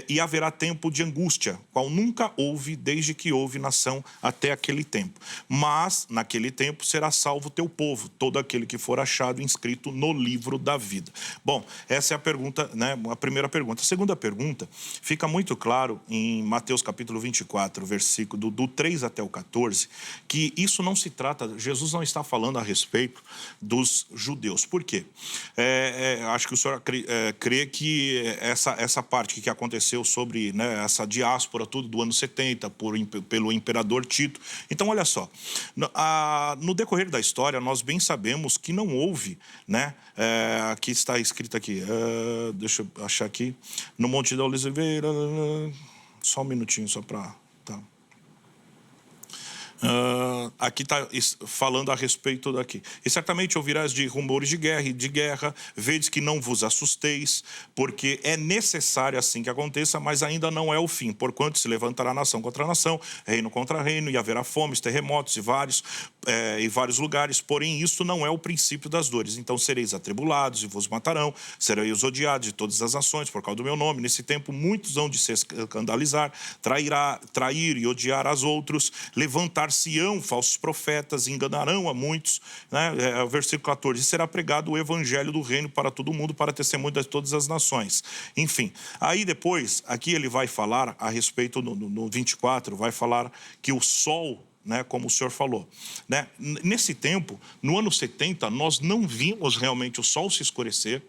e haverá tempo de angústia, qual nunca houve desde que houve nação até aquele tempo. Mas, naquele tempo, será salvo teu povo, todo aquele que for achado inscrito no livro da vida. Bom, essa é a pergunta, né? A primeira pergunta. A segunda pergunta, fica muito claro em Mateus capítulo 24, versículo do 3 até o 14, que isso não se trata, Jesus não está falando a respeito dos judeus. Por quê? Acho que o senhor crê que essa parte que aconteceu sobre, né, essa diáspora tudo do ano 70 pelo imperador Tito. Então, olha só, no decorrer da história, nós bem sabemos que não houve, né, aqui está escrito aqui, deixa eu achar aqui, no Monte da Oliveira, só um minutinho só para... Tá. Aqui está falando a respeito daqui. E certamente ouvirás de rumores de guerra, vedes que não vos assusteis, porque é necessário assim que aconteça, mas ainda não é o fim, porquanto se levantará nação contra nação, reino contra reino, e haverá fomes, terremotos e vários lugares, porém isso não é o princípio das dores. Então sereis atribulados e vos matarão, sereis odiados de todas as nações por causa do meu nome. Nesse tempo muitos hão de se escandalizar, trair e odiar aos outros, levantar-se-ão falsos profetas, enganarão a muitos, né? Versículo 14, será pregado o evangelho do reino para todo mundo, para testemunho de todas as nações. Enfim, aí depois, aqui ele vai falar a respeito, no 24, vai falar que o sol, né, como o senhor falou, né? Nesse tempo, no ano 70, nós não vimos realmente o sol se escurecer,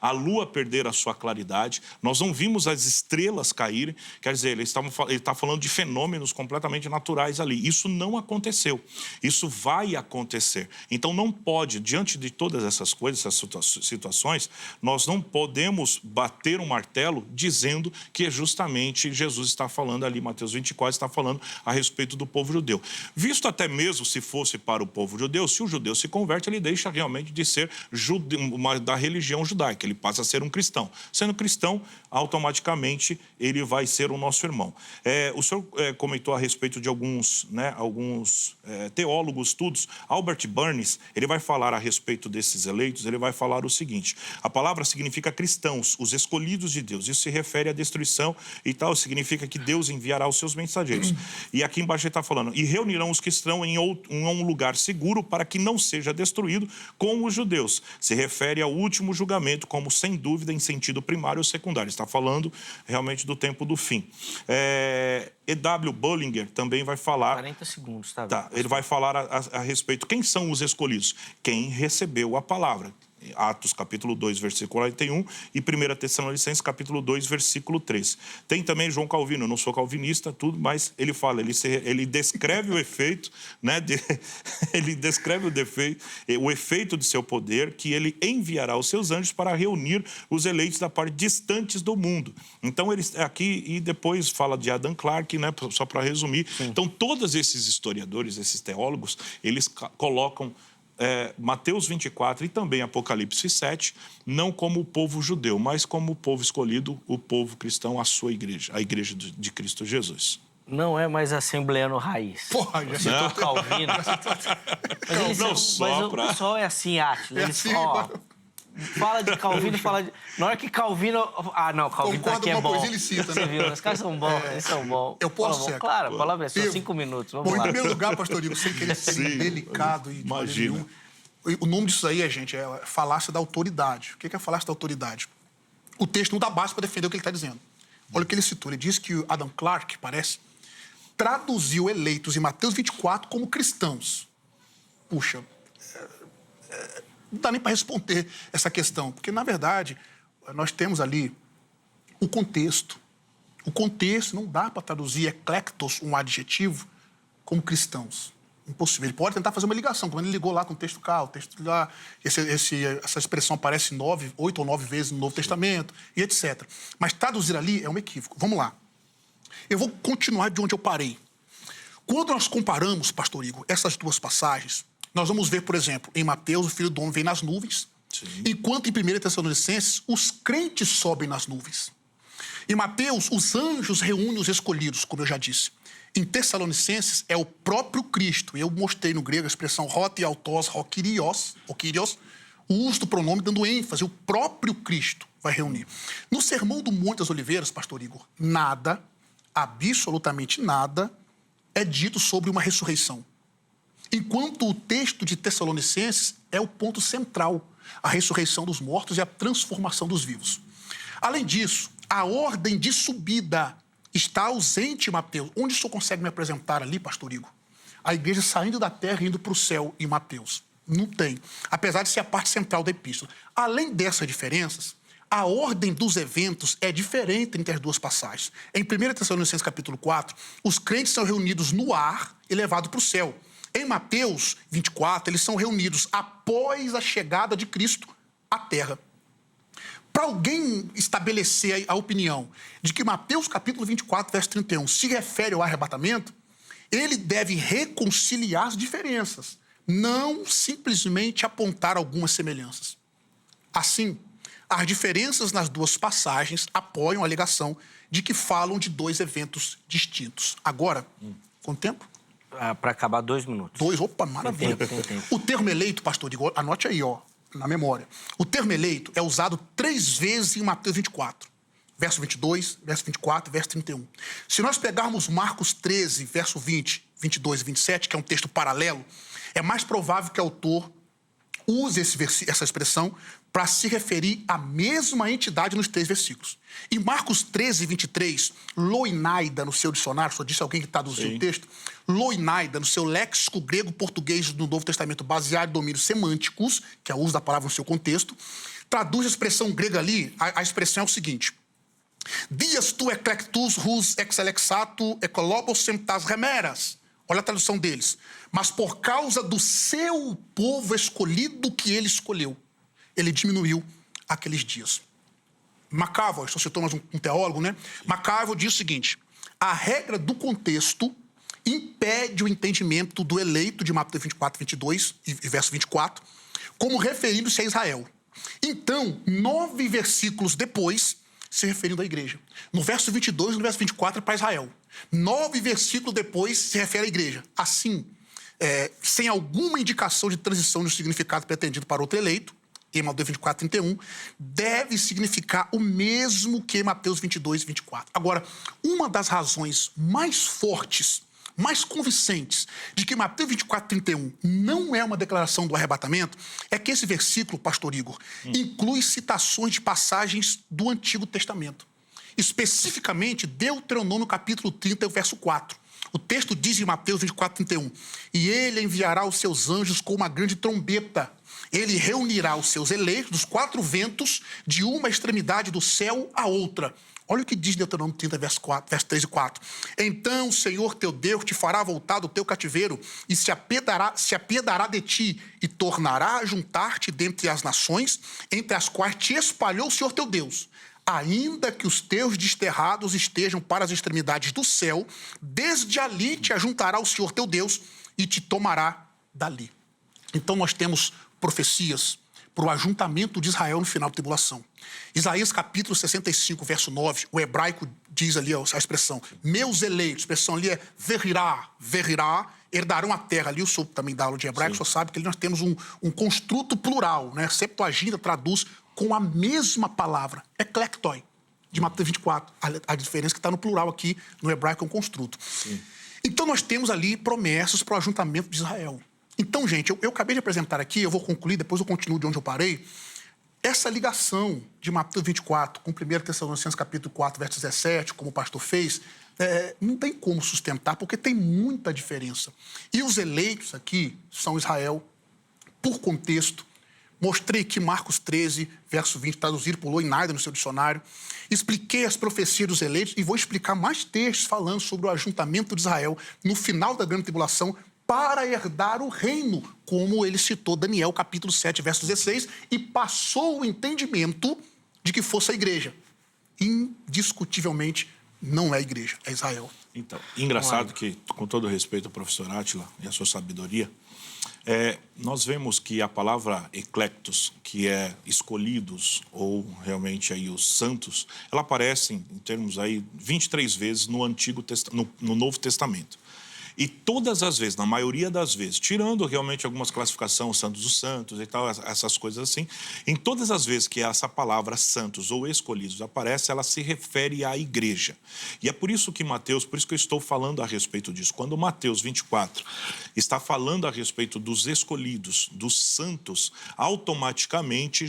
a lua perder a sua claridade, nós não vimos as estrelas caírem. Quer dizer, ele está falando de fenômenos completamente naturais ali. Isso não aconteceu, isso vai acontecer. Então não pode, diante de todas essas coisas, essas situações, nós não podemos bater um martelo dizendo que é justamente Jesus está falando ali, Mateus 24 está falando a respeito do povo judeu. Visto até mesmo se fosse para o povo judeu, se o judeu se converte, ele deixa realmente de ser da religião judaica, ele passa a ser um cristão. Sendo cristão, automaticamente ele vai ser o nosso irmão. O senhor comentou a respeito de alguns teólogos, estudos. Albert Barnes, ele vai falar a respeito desses eleitos, ele vai falar o seguinte: a palavra significa cristãos, os escolhidos de Deus. Isso se refere à destruição e tal, significa que Deus enviará os seus mensageiros. E aqui embaixo ele está falando, e reunirão os que estão em um lugar seguro para que não seja destruído com os judeus. Se refere ao último julgamento, como sem dúvida em sentido primário ou secundário. Está falando realmente do tempo do fim. E.W. Bullinger também vai falar... 40 segundos, tá? Ele vai falar a respeito. Quem são os escolhidos? Quem recebeu a palavra. Atos, capítulo 2, versículo 41, e 1 Tessalonicenses, capítulo 2, versículo 3. Tem também João Calvino, eu não sou calvinista, tudo, mas ele fala, ele descreve o efeito, né, ele descreve o efeito de seu poder, que ele enviará os seus anjos para reunir os eleitos da parte distantes do mundo. Então, ele aqui, e depois fala de Adam Clarke, né, só para resumir. Sim. Então, todos esses historiadores, esses teólogos, eles colocam Mateus 24 e também Apocalipse 7, não como o povo judeu, mas como o povo escolhido, o povo cristão, a sua igreja, a igreja de Cristo Jesus. Não é mais assembleano raiz. Porra, já citou Calvino. Mas o pessoal é assim, Átila. Eles fala de Calvino, fala de... Na hora que Calvino... Ah, não, Calvino tá aqui é bom. Coisa, ele cita, Você né? viu, os caras são bons, eles são bons. Eu posso ser? Claro, a palavra é só 5 minutos, vamos lá. Em primeiro lugar, pastor Igor, sem querer ser delicado e... Imagina. O nome disso aí, gente, é falácia da autoridade. O que é falácia da autoridade? O texto não dá base para defender o que ele está dizendo. Olha o que ele citou. Ele diz que o Adam Clarke, parece, traduziu eleitos em Mateus 24 como cristãos. Puxa, não dá nem para responder essa questão, porque, na verdade, nós temos ali o contexto. O contexto não dá para traduzir eclectos, um adjetivo, como cristãos. Impossível. Ele pode tentar fazer uma ligação, como ele ligou lá com o texto cá, o texto lá, essa expressão aparece 8 ou 9 vezes no Novo Testamento, e etc. Mas traduzir ali é um equívoco. Vamos lá. Eu vou continuar de onde eu parei. Quando nós comparamos, pastor Igor, essas duas passagens, nós vamos ver, por exemplo, em Mateus, o Filho do Homem vem nas nuvens, sim, enquanto em 1 Tessalonicenses, os crentes sobem nas nuvens. Em Mateus, os anjos reúnem os escolhidos, como eu já disse. Em Tessalonicenses, é o próprio Cristo. Eu mostrei no grego a expressão hot e autos, o kyrios, o uso do pronome dando ênfase. O próprio Cristo vai reunir. No Sermão do Monte das Oliveiras, pastor Igor, nada, absolutamente nada, é dito sobre uma ressurreição. Enquanto o texto de Tessalonicenses é o ponto central, a ressurreição dos mortos e a transformação dos vivos. Além disso, a ordem de subida está ausente em Mateus. Onde o senhor consegue me apresentar ali, pastor Igor? A igreja saindo da terra e indo para o céu em Mateus. Não tem. Apesar de ser a parte central da epístola. Além dessas diferenças, a ordem dos eventos é diferente entre as duas passagens. Em 1 Tessalonicenses capítulo 4, os crentes são reunidos no ar e levados para o céu. Em Mateus 24, eles são reunidos após a chegada de Cristo à terra. Para alguém estabelecer a opinião de que Mateus capítulo 24, verso 31, se refere ao arrebatamento, ele deve reconciliar as diferenças, não simplesmente apontar algumas semelhanças. Assim, as diferenças nas duas passagens apoiam a alegação de que falam de dois eventos distintos. Agora, quanto tempo? Para acabar 2 minutos. 2, opa, maravilha. Tem tempo. O termo eleito, pastor, anote aí, na memória. O termo eleito é usado 3 vezes em Mateus 24. Verso 22, verso 24 e verso 31. Se nós pegarmos Marcos 13, verso 20, 22 e 27, que é um texto paralelo, é mais provável que o autor use essa expressão para se referir à mesma entidade nos 3 versículos. Em Marcos 13, 23, Loinaida, no seu dicionário, só disse alguém que traduziu o texto, Loinaida, no seu léxico grego-português do Novo Testamento, baseado em domínios semânticos, que é o uso da palavra no seu contexto, traduz a expressão grega ali, a expressão é o seguinte: Dias tu eclectus hus exelexato ecolobos semtas remeras. Olha a tradução deles. Mas por causa do seu povo escolhido que ele escolheu, ele diminuiu aqueles dias. McCarver, só citou mais um teólogo, né? McCarver diz o seguinte: a regra do contexto impede o entendimento do eleito de Mateus 24, 22 e verso 24, como referindo-se a Israel. Então, 9 versículos depois, se referindo à igreja. No verso 22 e no verso 24 é para Israel. 9 versículos depois se refere à igreja. Assim, sem alguma indicação de transição no significado pretendido para outro eleito, em Mateus 24, 31, deve significar o mesmo que Mateus 22 e 24. Agora, uma das razões mais fortes, mais convincentes, de que Mateus 24, 31 não é uma declaração do arrebatamento, é que esse versículo, pastor Igor, inclui citações de passagens do Antigo Testamento. Especificamente, Deuteronômio capítulo 30, verso 4, O texto diz em Mateus 24:31, e ele enviará os seus anjos com uma grande trombeta. Ele reunirá os seus eleitos dos 4 ventos, de uma extremidade do céu à outra. Olha o que diz Deuteronômio 30, verso 3 e 4. Então o Senhor teu Deus te fará voltar do teu cativeiro e se apiedará de ti e tornará a juntar-te dentre as nações, entre as quais te espalhou o Senhor teu Deus. Ainda que os teus desterrados estejam para as extremidades do céu, desde ali te ajuntará o Senhor teu Deus e te tomará dali. Então nós temos profecias para o ajuntamento de Israel no final da tribulação. Isaías capítulo 65, verso 9, o hebraico diz ali a expressão, meus eleitos, a expressão ali é verirá, herdarão a terra. Ali o senhor também dá aula de hebraico, só sabe que ali nós temos um construto plural, né? Septuaginta traduz com a mesma palavra, eclectoi, de Mateus 24. A diferença é que está no plural aqui, no hebraico é um construto. Sim. Então nós temos ali promessas para o ajuntamento de Israel. Então, gente, eu acabei de apresentar aqui, eu vou concluir, depois eu continuo de onde eu parei, essa ligação de Mateus 24 com 1 Tessalonicenses capítulo 4, verso 17, como o pastor fez, não tem como sustentar, porque tem muita diferença. E os eleitos aqui são Israel, por contexto. Mostrei que Marcos 13, verso 20, traduzido por Loinaida no seu dicionário. Expliquei as profecias dos eleitos e vou explicar mais textos falando sobre o ajuntamento de Israel no final da grande tribulação, para herdar o reino, como ele citou Daniel, capítulo 7, verso 16, e passou o entendimento de que fosse a igreja. Indiscutivelmente, não é a igreja, é Israel. Então, engraçado que, com todo respeito ao professor Átila e a sua sabedoria, nós vemos que a palavra eclectos, que é escolhidos, ou realmente aí os santos, ela aparece, em termos aí, 23 vezes no Novo Testamento. E todas as vezes, na maioria das vezes, tirando realmente algumas classificações, santos dos santos e tal, essas coisas assim, em todas as vezes que essa palavra santos ou escolhidos aparece, ela se refere à igreja. E é por isso que Mateus, por isso que eu estou falando a respeito disso. Quando Mateus 24 está falando a respeito dos escolhidos, dos santos, automaticamente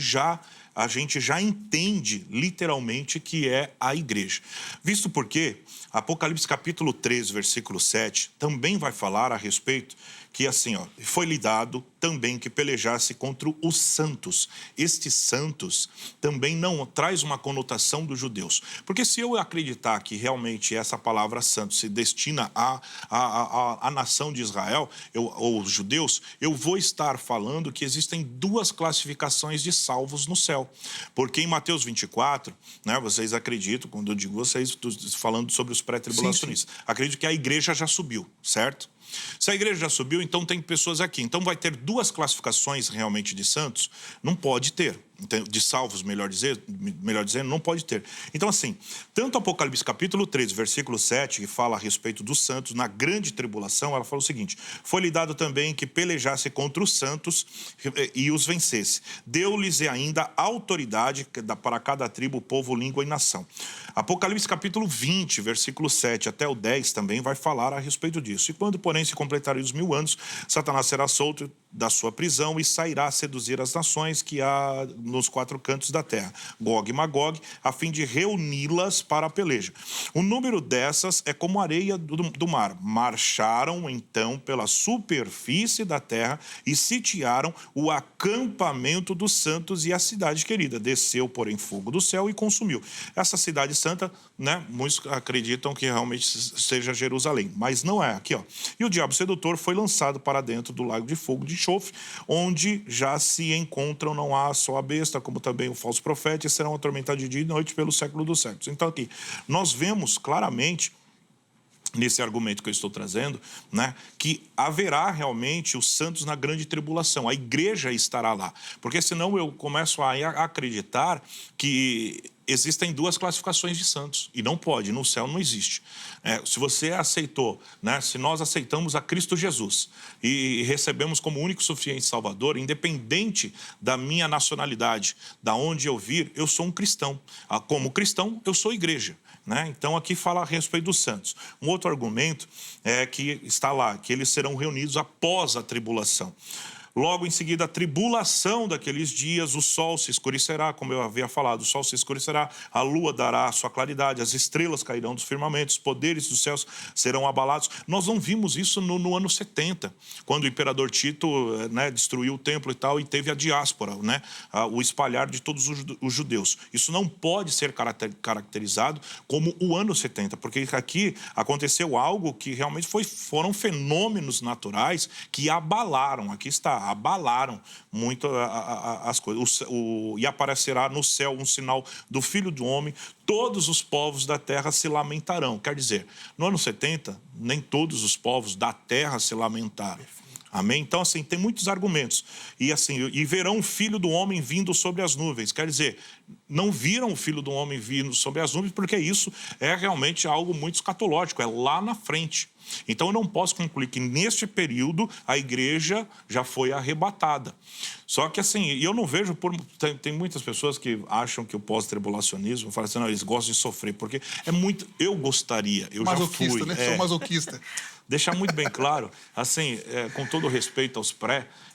a gente já entende literalmente que é a igreja. Visto porque Apocalipse capítulo 13, versículo 7, também vai falar a respeito que assim, foi-lhe dado também que pelejasse contra os santos. Estes santos também não traz uma conotação dos judeus. Porque se eu acreditar que realmente essa palavra santo se destina à nação de Israel, ou os judeus, eu vou estar falando que existem 2 classificações de salvos no céu. Porque em Mateus 24, né, vocês acreditam, quando eu digo vocês, estou falando sobre os pré-tribulacionistas, acredito que a igreja já subiu, certo? Se a igreja já subiu, então tem pessoas aqui. Então vai ter 2 classificações realmente de santos? Não pode ter. De salvos, melhor dizendo, não pode ter. Então, assim, tanto Apocalipse capítulo 13, versículo 7, que fala a respeito dos santos, na grande tribulação, ela fala o seguinte, foi-lhe dado também que pelejasse contra os santos e os vencesse. Deu-lhes ainda autoridade para cada tribo, povo, língua e nação. Apocalipse capítulo 20, versículo 7 até o 10 também vai falar a respeito disso. E quando, porém, se completarem os 1000 anos, Satanás será solto da sua prisão e sairá a seduzir as nações que há nos 4 cantos da terra, Gog e Magog, a fim de reuni-las para a peleja. O número dessas é como a areia do mar. Marcharam, então, pela superfície da terra e sitiaram o acampamento dos santos e a cidade querida. Desceu, porém, fogo do céu e consumiu. Essa cidade santa, né, muitos acreditam que realmente seja Jerusalém, mas não é. Aqui, ó. E o diabo sedutor foi lançado para dentro do lago de fogo de enxofre, onde já se encontram não há só a besta, como também o falso profeta, e serão atormentados de dia e noite pelo século dos séculos. Então aqui, nós vemos claramente, nesse argumento que eu estou trazendo, né, que haverá realmente os santos na grande tribulação, a igreja estará lá, porque senão eu começo a acreditar que existem 2 classificações de santos, e não pode, no céu não existe. Se você aceitou, né, se nós aceitamos a Cristo Jesus e recebemos como único suficiente Salvador, independente da minha nacionalidade, da onde eu vir, eu sou um cristão. Como cristão, eu sou igreja. Né? Então, aqui fala a respeito dos santos. Um outro argumento é que está lá, que eles serão reunidos após a tribulação. Logo em seguida, a tribulação daqueles dias, o sol se escurecerá, como eu havia falado, o sol se escurecerá, a lua dará a sua claridade, as estrelas cairão dos firmamentos, os poderes dos céus serão abalados. Nós não vimos isso no ano 70, quando o imperador Tito, né, destruiu o templo e tal, e teve a diáspora, né, o espalhar de todos os judeus. Isso não pode ser caracterizado como o ano 70, porque aqui aconteceu algo que realmente foram fenômenos naturais que abalaram, aqui está, abalaram muito as coisas. E aparecerá no céu um sinal do Filho do Homem, todos os povos da terra se lamentarão. Quer dizer, no ano 70, nem todos os povos da terra se lamentaram. Amém? Então, assim, tem muitos argumentos. E assim, e verão o Filho do Homem vindo sobre as nuvens. Quer dizer, não viram o Filho do Homem vindo sobre as nuvens, porque isso é realmente algo muito escatológico, é lá na frente. Então, eu não posso concluir que, neste período, a igreja já foi arrebatada. Só que, assim, eu não vejo... Tem muitas pessoas que acham que o pós-tribulacionismo, falam assim, não, eles gostam de sofrer, porque é muito... Eu gostaria, eu masoquista, já fui. Né? Sou masoquista. Deixar muito bem claro, assim, com todo respeito aos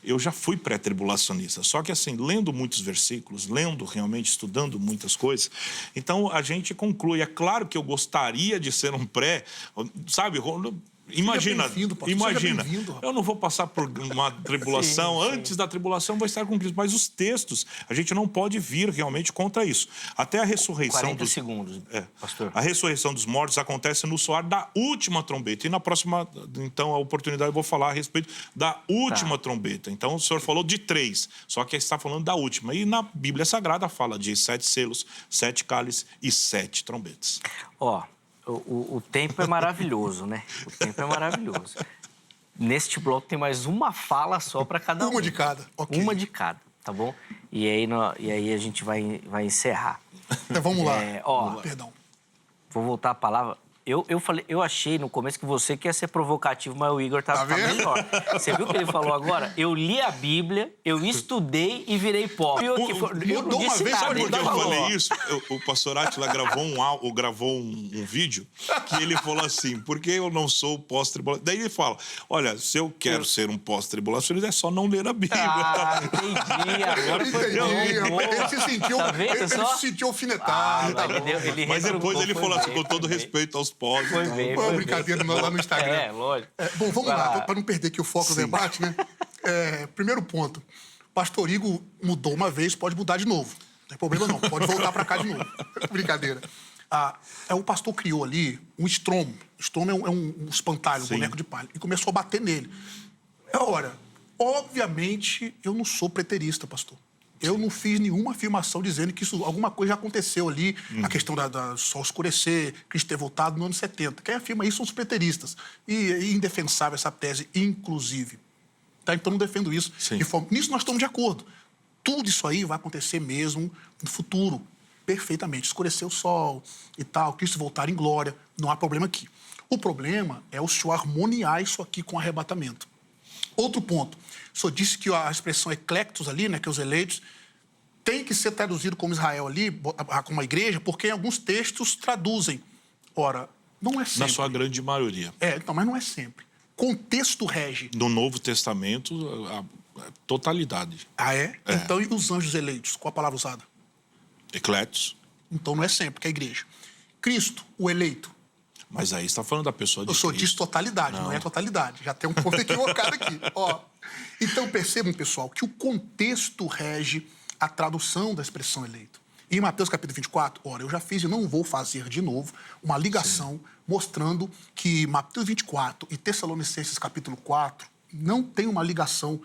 eu já fui pré-tribulacionista. Só que, assim, lendo muitos versículos, lendo realmente, estudando muitas coisas, então a gente conclui. É claro que eu gostaria de ser um sabe? Imagina, eu não vou passar por uma tribulação, sim. Antes da tribulação vou estar com Cristo, mas os textos, a gente não pode vir realmente contra isso. Até a ressurreição 40 segundos, pastor. A ressurreição dos mortos acontece no soar da última trombeta. E na próxima, então, a oportunidade eu vou falar a respeito da última trombeta. Então, o senhor falou de 3, só que está falando da última. E na Bíblia Sagrada fala de 7 selos, 7 cálices e 7 trombetas. O tempo é maravilhoso, né? O tempo é maravilhoso. Neste bloco tem mais uma fala só para cada um. Uma de cada, ok. Uma de cada, tá bom? E aí a gente vai encerrar. Então, vamos lá. Perdão. Vou voltar a palavra. Eu achei no começo que você quer ser provocativo, mas o Igor tá melhor. Você viu o que ele falou agora? Eu li a Bíblia, eu estudei e virei pobre. Eu não disse nada. Sabe por que eu falei isso? O pastor Átila gravou um vídeo que ele falou assim, porque eu não sou pós-tribulacionista. Daí ele fala, olha, se eu quero ser um pós-tribulacionista, é só não ler a Bíblia. Entendi. Agora foi Ele se sentiu alfinetado. Mas depois ele falou assim, com todo respeito aos povos. Foi bem. Foi uma brincadeira lá no Instagram. Lógico. Bom, vamos lá, para não perder aqui o foco do debate, né? Primeiro ponto. Pastor Igor mudou uma vez, pode mudar de novo. Não tem problema não, pode voltar para cá de novo. Brincadeira. O pastor criou ali um estromo. Estromo é um espantalho, um boneco de palha. E começou a bater nele. Ora, obviamente, eu não sou preterista, pastor. Eu não fiz nenhuma afirmação dizendo que alguma coisa já aconteceu ali, a questão da sol escurecer, Cristo ter voltado no ano 70. Quem afirma isso são os preteristas. E é indefensável essa tese, inclusive. Tá? Então, não defendo isso. Nisso nós estamos de acordo. Tudo isso aí vai acontecer mesmo no futuro, perfeitamente. Escurecer o sol e tal, Cristo voltar em glória, não há problema aqui. O problema é o senhor harmoniar isso aqui com o arrebatamento. Outro ponto. O senhor disse que a expressão eclectos ali, né, que os eleitos, tem que ser traduzido como Israel ali, como a igreja, porque em alguns textos traduzem. Ora, não é sempre. Na sua grande maioria. Então, mas não é sempre. Contexto rege. No Novo Testamento, a totalidade. Então, e os anjos eleitos? Qual a palavra usada? Eclectos. Então, não é sempre, que é a igreja. Cristo, o eleito. Mas aí você está falando da pessoa de Cristo. Eu sou disso totalidade, não é totalidade. Já tem um ponto equivocado aqui. Então, percebam, pessoal, que o contexto rege a tradução da expressão eleito. Em Mateus capítulo 24, eu já fiz e não vou fazer de novo uma ligação mostrando que Mateus 24 e Tessalonicenses capítulo 4 não tem uma ligação,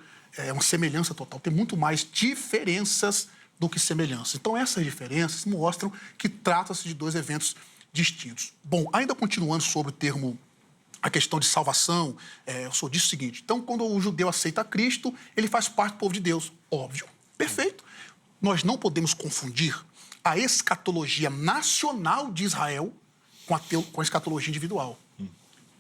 uma semelhança total. Tem muito mais diferenças do que semelhanças. Então, essas diferenças mostram que trata-se de dois eventos distintos. Bom, ainda continuando sobre o termo, a questão de salvação, o senhor disse o seguinte, então, quando o judeu aceita Cristo, ele faz parte do povo de Deus. Óbvio. Perfeito. Nós não podemos confundir a escatologia nacional de Israel com a escatologia individual.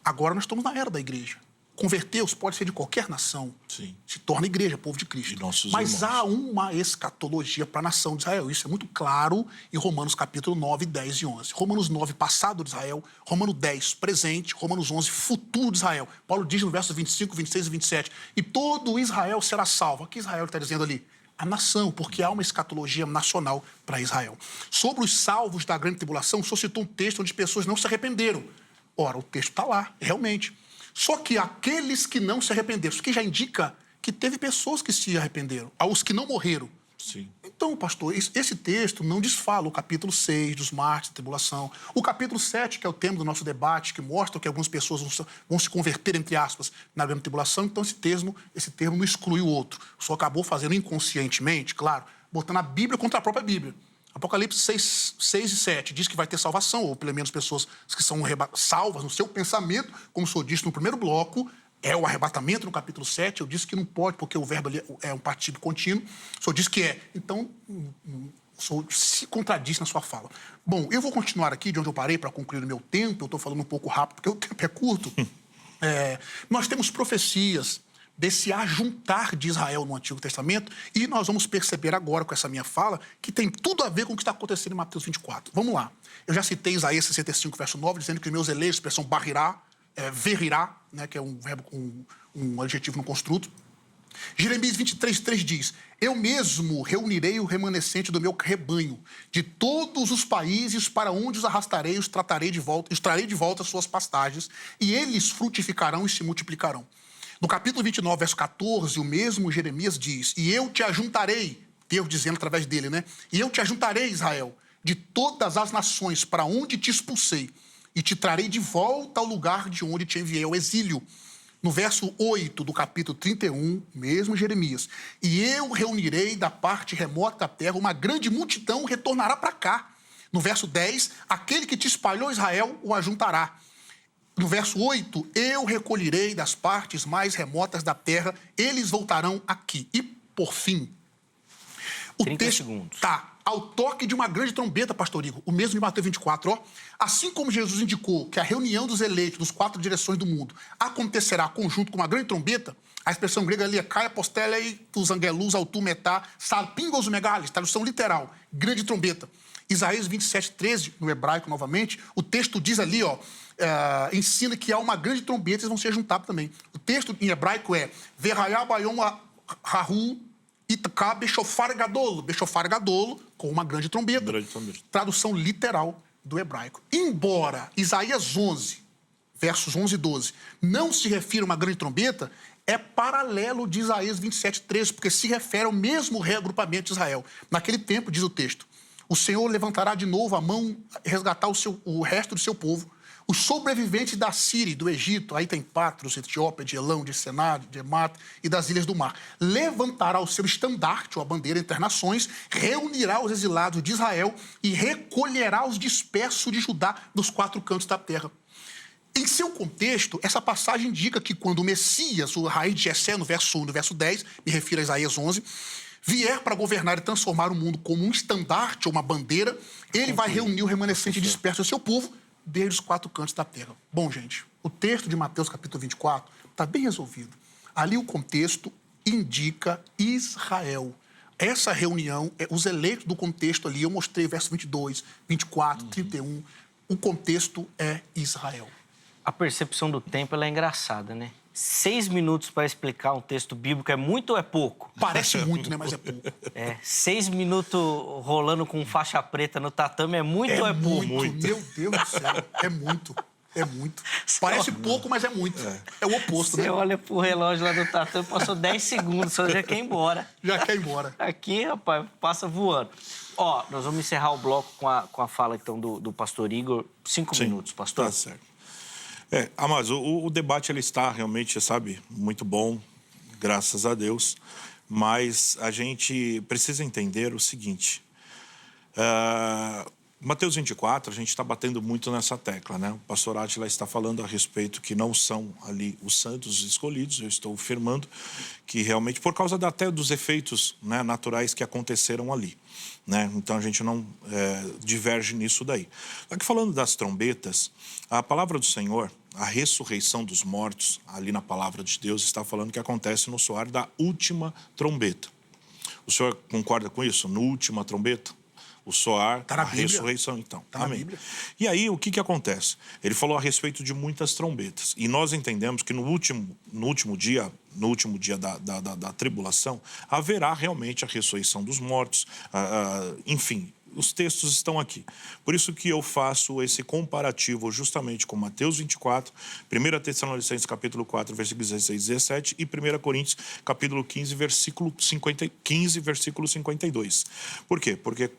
Agora nós estamos na era da igreja. Converteu-se pode ser de qualquer nação. Sim. Se torna igreja, povo de Cristo. E nossos Mas irmãos. há uma escatologia para a nação de Israel. Isso é muito claro em Romanos capítulo 9, 10 e 11. Romanos 9, passado de Israel. Romanos 10, presente. Romanos 11, futuro de Israel. Paulo diz no versos 25, 26 e 27. E todo Israel será salvo. O que Israel está dizendo ali? A nação, porque há uma escatologia nacional para Israel. Sobre os salvos da grande tribulação, só citou um texto onde pessoas não se arrependeram. Ora, o texto está lá, realmente. Só que aqueles que não se arrependeram, isso que já indica que teve pessoas que se arrependeram, aos que não morreram. Sim. Então, pastor, esse texto não desfala o capítulo 6 dos mártires da tribulação. O capítulo 7, que é o tema do nosso debate, que mostra que algumas pessoas vão se converter, entre aspas, na grande tribulação. Então, esse termo não exclui o outro. Só acabou fazendo inconscientemente, claro, botando a Bíblia contra a própria Bíblia. Apocalipse 6 e 7 diz que vai ter salvação, ou pelo menos pessoas que são salvas no seu pensamento, como o senhor disse no primeiro bloco, é o arrebatamento no capítulo 7, eu disse que não pode, porque o verbo ali é um particípio contínuo, o senhor disse que é. Então, o senhor se contradiz na sua fala. Bom, eu vou continuar aqui de onde eu parei para concluir o meu tempo, eu estou falando um pouco rápido, porque o tempo é curto. Nós temos profecias desse ajuntar de Israel no Antigo Testamento, e nós vamos perceber agora, com essa minha fala, que tem tudo a ver com o que está acontecendo em Mateus 24. Vamos lá. Eu já citei Isaías 65, verso 9, dizendo que os meus eleitos, expressão barrirá, verirá, né, que é um verbo com um adjetivo no construto. Jeremias 23, 3 diz: eu mesmo reunirei o remanescente do meu rebanho, de todos os países para onde os arrastarei, os trarei de volta as suas pastagens, e eles frutificarão e se multiplicarão. No capítulo 29, verso 14, o mesmo Jeremias diz: e eu te ajuntarei, Deus dizendo através dele, né? E eu te ajuntarei, Israel, de todas as nações para onde te expulsei, e te trarei de volta ao lugar de onde te enviei ao exílio. No verso 8 do capítulo 31, mesmo Jeremias: e eu reunirei da parte remota da terra uma grande multidão, retornará para cá. No verso 10, aquele que te espalhou, Israel, o ajuntará. No verso 8, eu recolherei das partes mais remotas da terra, eles voltarão aqui. E, por fim, o 30 texto segundos. tá ao toque de uma grande trombeta, pastor Igor, o mesmo de Mateus 24, ó. Assim como Jesus indicou que a reunião dos eleitos dos 4 direções do mundo acontecerá conjunto com uma grande trombeta, a expressão grega ali é kai apostelei tus angelus autu metá salpingos megalis, tradução literal, grande trombeta. Isaías 27, 13, no hebraico novamente, o texto diz ali, ó, ensina que há uma grande trombeta e eles vão ser juntados também. O texto em hebraico é Verayá Bayom Rahu Itká Bechofar Gadolo, com uma grande trombeta. Tradução literal do hebraico. Embora Isaías 11, versos 11 e 12, não se refira a uma grande trombeta, é paralelo de Isaías 27, 13, porque se refere ao mesmo reagrupamento de Israel. Naquele tempo, diz o texto, o Senhor levantará de novo a mão, resgatar o resto do seu povo, os sobreviventes da Síria e do Egito, aí tem Patros, Etiópia, de Elão, de Sená, de Emat e das ilhas do mar. Levantará o seu estandarte, ou a bandeira entre as nações, reunirá os exilados de Israel e recolherá os dispersos de Judá dos 4 cantos da terra. Em seu contexto, essa passagem indica que quando o Messias, o raiz de Jessé, no verso 1 e no verso 10, me refiro a Isaías 11, vier para governar e transformar o mundo como um estandarte ou uma bandeira, ele vai reunir o remanescente disperso do seu povo desde os 4 cantos da terra. Bom, gente, o texto de Mateus capítulo 24 está bem resolvido. Ali o contexto indica Israel. Essa reunião, os eleitos do contexto ali, eu mostrei verso 22, 24, 31, o contexto é Israel. A percepção do tempo ela é engraçada, né? 6 minutos para explicar um texto bíblico é muito ou é pouco? Parece muito, né? Mas é pouco. 6 minutos rolando com faixa preta no tatame é muito ou é pouco? Muito. Meu Deus do céu, é muito. É muito. Parece pouco, mas é muito. É o oposto, né? Você olha pro relógio lá do tatame, passou 10 segundos, você já quer ir embora. Já quer ir embora. Aqui, rapaz, passa voando. Ó, nós vamos encerrar o bloco com a fala, então, do pastor Igor. 5 minutos, pastor. Tá certo. Amados, o debate ele está realmente, sabe, muito bom, graças a Deus, mas a gente precisa entender o seguinte, Mateus 24, a gente está batendo muito nessa tecla, né? O pastor Átila está falando a respeito que não são ali os santos escolhidos, eu estou afirmando que realmente, por causa até dos efeitos, né, naturais que aconteceram ali, né? Então a gente não diverge nisso daí. Só que falando das trombetas, a palavra do Senhor, a ressurreição dos mortos, ali na palavra de Deus, está falando que acontece no soar da última trombeta. O senhor concorda com isso? No última trombeta? O soar, Tá na a Bíblia. ressurreição, então. Tá na Amém. Bíblia. E aí, o que acontece? Ele falou a respeito de muitas trombetas. E nós entendemos que no último dia da tribulação, haverá realmente a ressurreição dos mortos, enfim. Os textos estão aqui. Por isso que eu faço esse comparativo justamente com Mateus 24, 1 Tessalonicenses capítulo 4, versículos 16 e 17 e 1 Coríntios capítulo 15, versículo 52. Por quê? Porque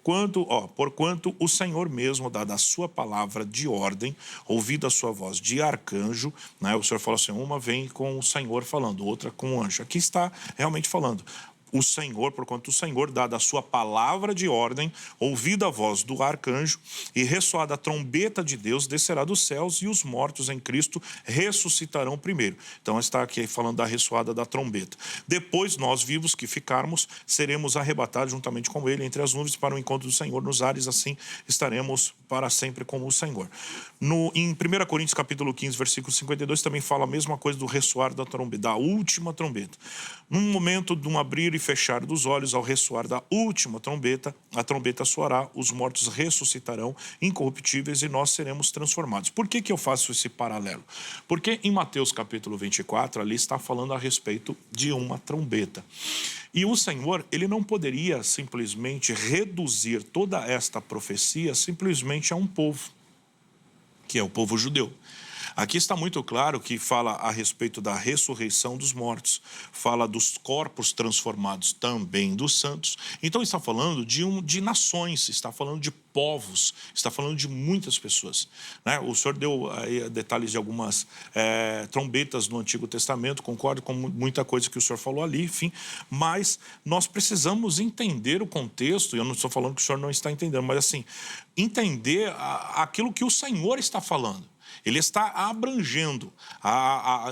porquanto o Senhor mesmo dá da sua palavra de ordem, ouvido a sua voz de arcanjo, né? O Senhor fala assim, uma vem com o Senhor falando, outra com o anjo. Aqui está realmente falando. O Senhor, porquanto o Senhor dá da sua palavra de ordem, ouvida a voz do arcanjo e ressoada a trombeta de Deus, descerá dos céus e os mortos em Cristo ressuscitarão primeiro. Então está aqui falando da ressoada da trombeta. Depois nós vivos que ficarmos, seremos arrebatados juntamente com ele entre as nuvens para o encontro do Senhor nos ares, assim estaremos para sempre com o Senhor. Em 1 Coríntios capítulo 15, versículo 52, também fala a mesma coisa do ressoar da trombeta, da última trombeta. Num momento de um abrir e fechar dos olhos, ao ressoar da última trombeta, a trombeta soará, os mortos ressuscitarão incorruptíveis e nós seremos transformados. Por que eu faço esse paralelo? Porque em Mateus capítulo 24, ali está falando a respeito de uma trombeta. E o Senhor, ele não poderia simplesmente reduzir toda esta profecia simplesmente a um povo, que é o povo judeu. Aqui está muito claro que fala a respeito da ressurreição dos mortos, fala dos corpos transformados também dos santos. Então está falando de nações, está falando de povos, está falando de muitas pessoas, né? O senhor deu aí detalhes de algumas trombetas no Antigo Testamento, concordo com muita coisa que o senhor falou ali, enfim, mas nós precisamos entender o contexto, e eu não estou falando que o senhor não está entendendo, mas assim, entender aquilo que o Senhor está falando. Ele está abrangendo,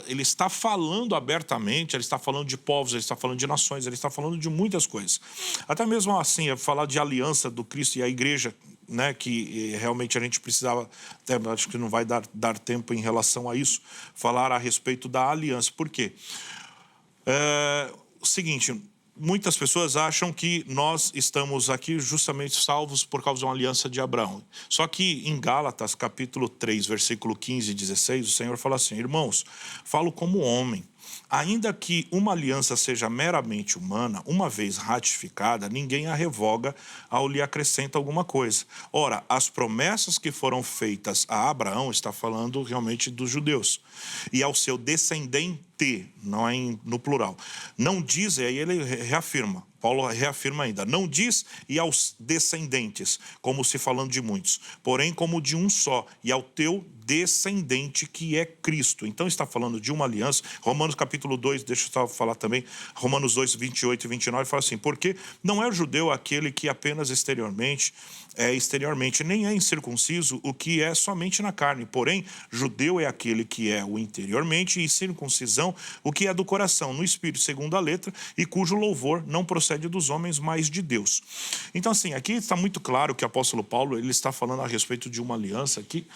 ele está falando abertamente, ele está falando de povos, ele está falando de nações, ele está falando de muitas coisas. Até mesmo assim, falar de aliança do Cristo e a igreja, né, que realmente a gente precisava, até acho que não vai dar tempo em relação a isso, falar a respeito da aliança. Por quê? O seguinte, muitas pessoas acham que nós estamos aqui justamente salvos por causa de uma aliança de Abraão. Só que em Gálatas, capítulo 3, versículo 15 e 16, o Senhor fala assim, irmãos, falo como homem. Ainda que uma aliança seja meramente humana, uma vez ratificada, ninguém a revoga ao lhe acrescenta alguma coisa. Ora, as promessas que foram feitas a Abraão, está falando realmente dos judeus, e ao seu descendente, não é no plural, não diz, e aí ele reafirma, Paulo reafirma ainda, não diz e aos descendentes, como se falando de muitos, porém como de um só, e ao teu descendente que é Cristo. Então está falando de uma aliança. Romanos capítulo 2, deixa eu só falar também, Romanos 2, 28 e 29, fala assim, porque não é o judeu aquele que apenas exteriormente, nem é incircunciso o que é somente na carne, porém judeu é aquele que é o interiormente e circuncisão o que é do coração, no espírito, segundo a letra, e cujo louvor não procede dos homens, mas de Deus. Então assim, aqui está muito claro que o apóstolo Paulo, ele está falando a respeito de uma aliança que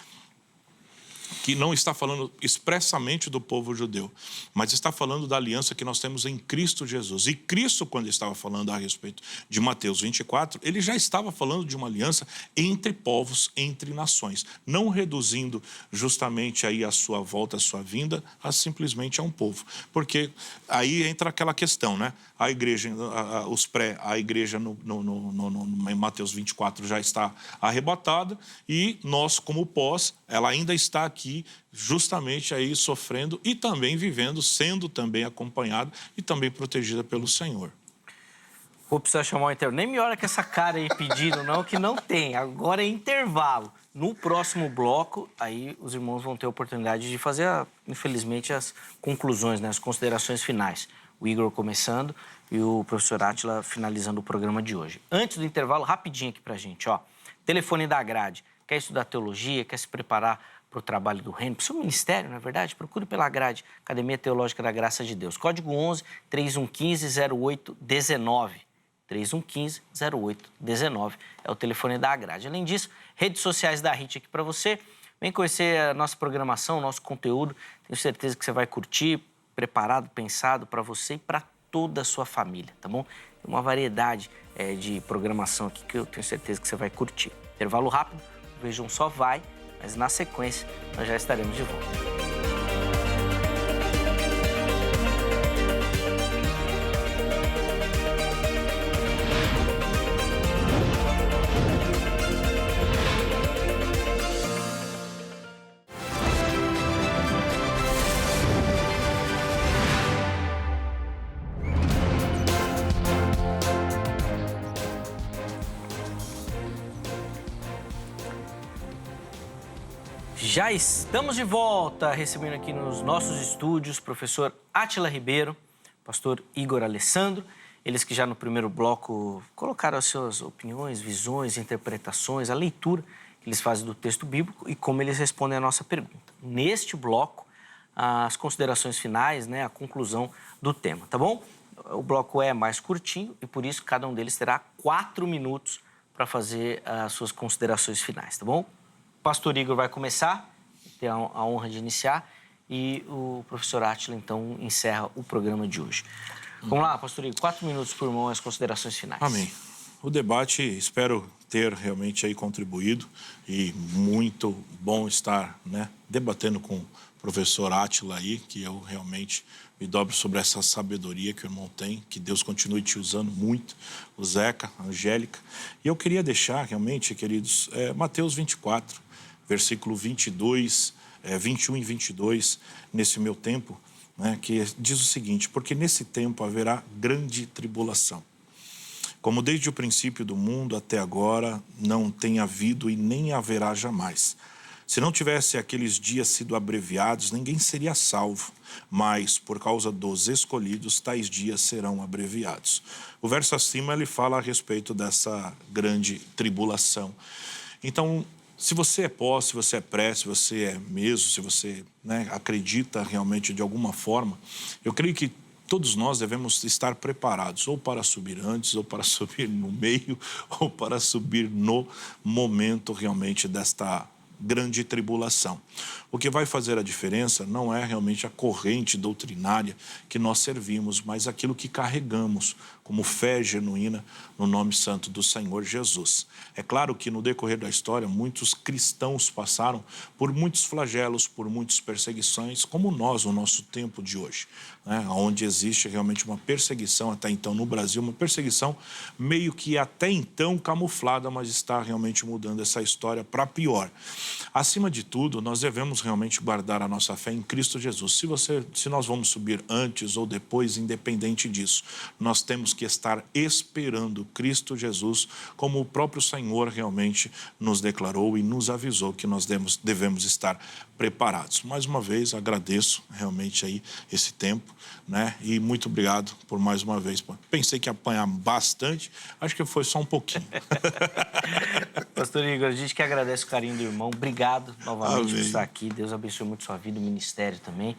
não está falando expressamente do povo judeu, mas está falando da aliança que nós temos em Cristo Jesus. E Cristo, quando estava falando a respeito de Mateus 24, ele já estava falando de uma aliança entre povos, entre nações, não reduzindo justamente aí a sua volta, a sua vinda, a simplesmente a um povo. Porque aí entra aquela questão, né? A igreja, a igreja em Mateus 24 já está arrebatada e nós, como pós, ela ainda está aqui justamente aí sofrendo e também vivendo, sendo também acompanhada e também protegida pelo Senhor. Vou precisar chamar o intervalo. Nem me olha com essa cara aí pedindo, não, que não tem. Agora é intervalo. No próximo bloco, aí os irmãos vão ter a oportunidade de fazer, infelizmente, as conclusões, né, as considerações finais. O Igor começando e o professor Átila finalizando o programa de hoje. Antes do intervalo, rapidinho aqui pra gente, ó. Telefone da grade. Quer estudar teologia, quer se preparar para o trabalho do reino, para o seu ministério, não é verdade? Procure pela grade, Academia Teológica da Graça de Deus. Código 11 3115-0819. 3115-0819 é o telefone da grade. Além disso, redes sociais da HIT aqui para você. Vem conhecer a nossa programação, o nosso conteúdo. Tenho certeza que você vai curtir, preparado, pensado para você e para toda a sua família, tá bom? Tem uma variedade de programação aqui que eu tenho certeza que você vai curtir. Intervalo rápido, o Vejam Só vai, mas na sequência nós já estaremos de volta. Já estamos de volta, recebendo aqui nos nossos estúdios o professor Átila Ribeiro, pastor Igor Alessandro, eles que já no primeiro bloco colocaram as suas opiniões, visões, interpretações, a leitura que eles fazem do texto bíblico e como eles respondem a nossa pergunta. Neste bloco, as considerações finais, a conclusão do tema, tá bom? O bloco é mais curtinho e por isso cada um deles terá 4 minutos para fazer as suas considerações finais, tá bom? O pastor Igor vai começar, ter a honra de iniciar, e o professor Átila, então, encerra o programa de hoje. Vamos lá, pastor Igor, 4 minutos por mão, as considerações finais. Amém. O debate, espero ter realmente aí contribuído e muito bom estar debatendo com o professor Átila aí, que eu realmente me dobro sobre essa sabedoria que o irmão tem, que Deus continue te usando muito, o Zeca, a Angélica. E eu queria deixar realmente, queridos, Mateus 24, versículo 22, 21 e 22, nesse meu tempo, que diz o seguinte: porque nesse tempo haverá grande tribulação, como desde o princípio do mundo até agora não tem havido e nem haverá jamais. Se não tivesse aqueles dias sido abreviados, ninguém seria salvo, mas por causa dos escolhidos, tais dias serão abreviados. O verso acima, ele fala a respeito dessa grande tribulação. Então, se você é pó, se você é pré, se você é meso, se você acredita realmente de alguma forma, eu creio que todos nós devemos estar preparados, ou para subir antes, ou para subir no meio, ou para subir no momento realmente desta grande tribulação. O que vai fazer a diferença não é realmente a corrente doutrinária que nós servimos, mas aquilo que carregamos como fé genuína no nome santo do Senhor Jesus. É claro que no decorrer da história, muitos cristãos passaram por muitos flagelos, por muitas perseguições, como nós, no nosso tempo de hoje, onde existe realmente uma perseguição, até então no Brasil, uma perseguição meio que até então camuflada, mas está realmente mudando essa história para pior. Acima de tudo, nós devemos realmente guardar a nossa fé em Cristo Jesus. Se nós vamos subir antes ou depois, independente disso, nós temos que estar esperando Cristo Jesus, como o próprio Senhor realmente nos declarou e nos avisou que nós devemos estar preparados. Mais uma vez, agradeço realmente aí esse tempo, e muito obrigado por mais uma vez. Pensei que ia apanhar bastante, acho que foi só um pouquinho. Pastor Igor, a gente que agradece o carinho do irmão. Obrigado novamente por Amém. estar aqui. Deus abençoe muito sua vida, o ministério também.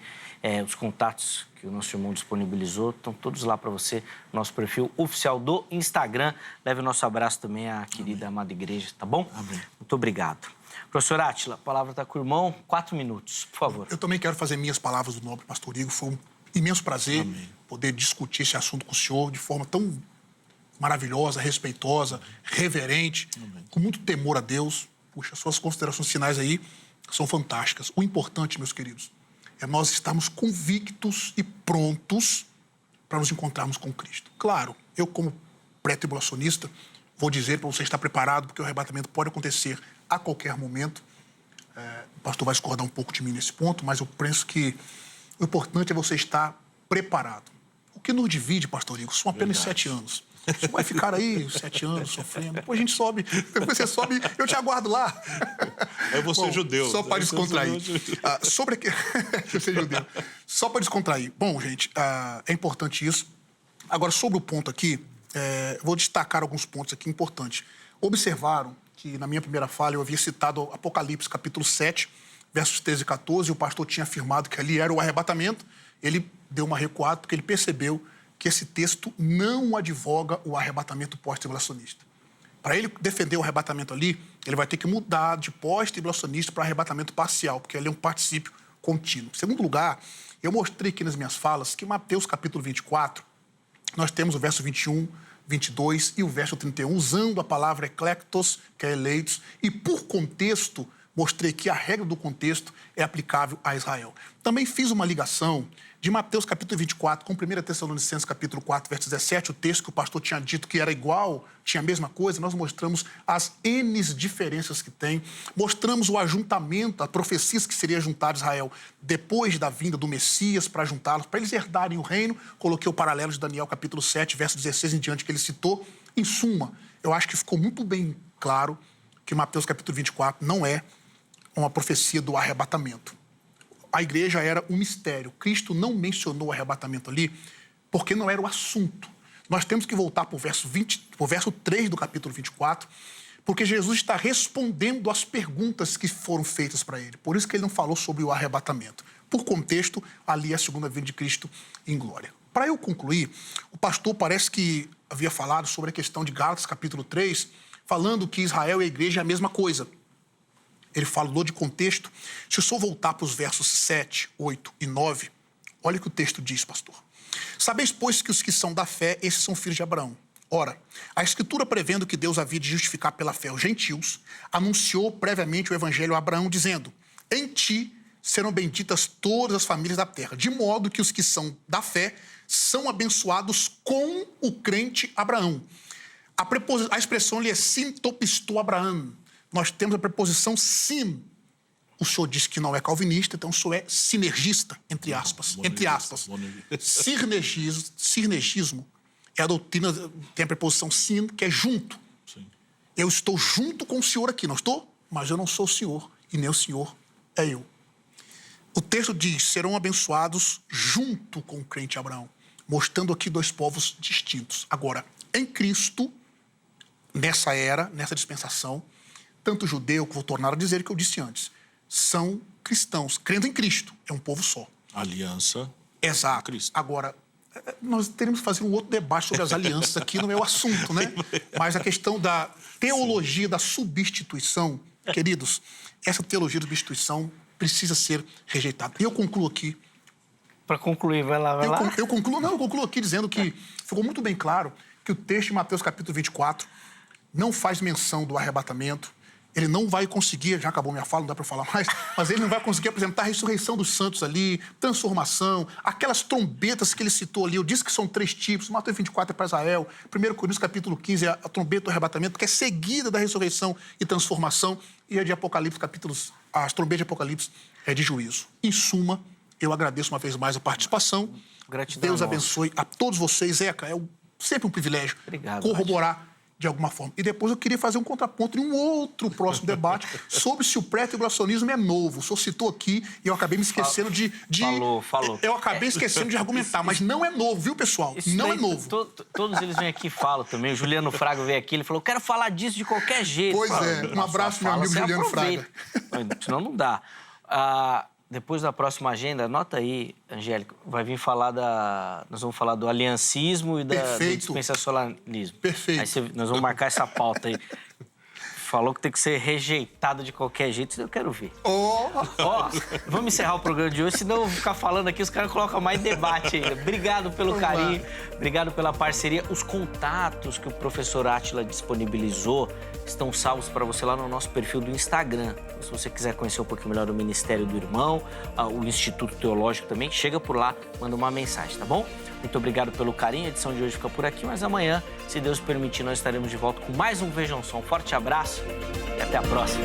Os contatos que o nosso irmão disponibilizou estão todos lá para você, nosso perfil oficial do Instagram. Leve o nosso abraço também à querida amada igreja, tá bom? Amém. Muito obrigado. Professor Átila, a palavra está com o irmão. 4 minutos, por favor. Eu também quero fazer minhas palavras do nobre pastor Igor. Foi um imenso prazer Amém. poder discutir esse assunto com o senhor de forma tão maravilhosa, respeitosa, reverente, com muito temor a Deus. Puxa, suas considerações finais aí são fantásticas. O importante, meus queridos, é nós estarmos convictos e prontos para nos encontrarmos com Cristo. Claro, eu como pré-tribulacionista vou dizer para você estar preparado, porque o arrebatamento pode acontecer a qualquer momento. O pastor vai discordar um pouco de mim nesse ponto, mas eu penso que o importante é você estar preparado. O que nos divide, pastor Igor, são apenas 7 anos. Você vai ficar aí 7 anos sofrendo, depois a gente sobe, depois você sobe, eu te aguardo lá. É você judeu. Só para descontrair. Você judeu. Só para descontrair. Bom, gente, é importante isso. Agora, sobre o ponto aqui, vou destacar alguns pontos aqui importantes. Observaram que na minha primeira fala eu havia citado Apocalipse, capítulo 7, versos 13 e 14, e o pastor tinha afirmado que ali era o arrebatamento. Ele deu uma recuada porque ele percebeu que esse texto não advoga o arrebatamento pós-tribulacionista. Para ele defender o arrebatamento ali, ele vai ter que mudar de pós-tribulacionista para arrebatamento parcial, porque ali é um particípio contínuo. Em segundo lugar, eu mostrei aqui nas minhas falas que Mateus capítulo 24, nós temos o verso 21, 22 e o verso 31, usando a palavra eclectos, que é eleitos, e por contexto, mostrei que a regra do contexto é aplicável a Israel. Também fiz uma ligação de Mateus capítulo 24 com 1 Tessalonicenses capítulo 4, verso 17, o texto que o pastor tinha dito que era igual, tinha a mesma coisa. Nós mostramos as N diferenças que tem, mostramos o ajuntamento, a profecias que seria juntar Israel depois da vinda do Messias para juntá-los, para eles herdarem o reino. Coloquei o paralelo de Daniel capítulo 7, verso 16 em diante, que ele citou. Em suma, eu acho que ficou muito bem claro que Mateus capítulo 24 não é uma profecia do arrebatamento. A igreja era um mistério. Cristo não mencionou o arrebatamento ali porque não era o assunto. Nós temos que voltar para o verso 3 do capítulo 24, porque Jesus está respondendo às perguntas que foram feitas para ele. Por isso que ele não falou sobre o arrebatamento. Por contexto, ali é a segunda vinda de Cristo em glória. Para eu concluir, o pastor parece que havia falado sobre a questão de Gálatas capítulo 3, falando que Israel e a igreja é a mesma coisa. Ele falou de contexto. Se eu só voltar para os versos 7, 8 e 9, olha o que o texto diz, pastor. Sabeis, pois, que os que são da fé, esses são filhos de Abraão. Ora, a Escritura, prevendo que Deus havia de justificar pela fé os gentios, anunciou previamente o evangelho a Abraão, dizendo: em ti serão benditas todas as famílias da terra, de modo que os que são da fé são abençoados com o crente Abraão. A expressão ali é sintopistou Abraão. Nós temos a preposição sim. O senhor disse que não é calvinista, então o senhor é sinergista, entre aspas. Sinergismo é a doutrina, tem a preposição sin, que é junto. Sim. Eu estou junto com o senhor aqui, não estou? Mas eu não sou o senhor, e nem o senhor é eu. O texto diz, serão abençoados junto com o crente Abraão, mostrando aqui dois povos distintos. Agora, em Cristo, nessa era, nessa dispensação, tanto judeu, que vou tornar a dizer o que eu disse antes, são cristãos, crendo em Cristo. É um povo só. Aliança. Exato. Cristo. Agora, nós teremos que fazer um outro debate sobre as alianças aqui, não é o assunto, né? Mas a questão da teologia da substituição, queridos, essa teologia da substituição precisa ser rejeitada. E eu concluo aqui. Para concluir, vai lá. Eu concluo aqui dizendo que ficou muito bem claro que o texto de Mateus capítulo 24 não faz menção do arrebatamento. Ele não vai conseguir, já acabou minha fala, não dá para falar mais, mas ele não vai conseguir apresentar a ressurreição dos santos ali, transformação, aquelas trombetas que ele citou ali. Eu disse que são 3 tipos. Mateus 24 é para Israel, 1 Coríntios capítulo 15 é a trombeta do arrebatamento, que é seguida da ressurreição e transformação, e a de Apocalipse, as trombetas de Apocalipse é de juízo. Em suma, eu agradeço uma vez mais a participação. Gratidão. Deus abençoe a todos vocês. Zeca, é sempre um privilégio corroborar de alguma forma. E depois eu queria fazer um contraponto em um outro próximo debate sobre se o pré-tribulacionismo é novo. O senhor citou aqui e eu acabei me esquecendo Falou. Eu acabei esquecendo de argumentar, mas não é novo, viu, pessoal? Não é novo. Todos eles vêm aqui e falam também. O Juliano Fraga veio aqui, ele falou, eu quero falar disso de qualquer jeito. Pois é. Um abraço, meu amigo Juliano Fraga. Senão não dá. Depois da próxima agenda, anota aí, Angélica, vai vir falar nós vamos falar do aliancismo e do dispensacionalismo. Perfeito. Aí nós vamos marcar essa pauta aí. Falou que tem que ser rejeitado de qualquer jeito, eu quero ver. Vamos encerrar o programa de hoje, senão eu vou ficar falando aqui, os caras colocam mais debate ainda. Obrigado pelo carinho, obrigado pela parceria. Os contatos que o professor Átila disponibilizou estão salvos para você lá no nosso perfil do Instagram. Se você quiser conhecer um pouquinho melhor o Ministério do Irmão, o Instituto Teológico também, chega por lá, manda uma mensagem, tá bom? Muito obrigado pelo carinho, a edição de hoje fica por aqui, mas amanhã, se Deus permitir, nós estaremos de volta com mais um Vejam Só. Um forte abraço e até a próxima.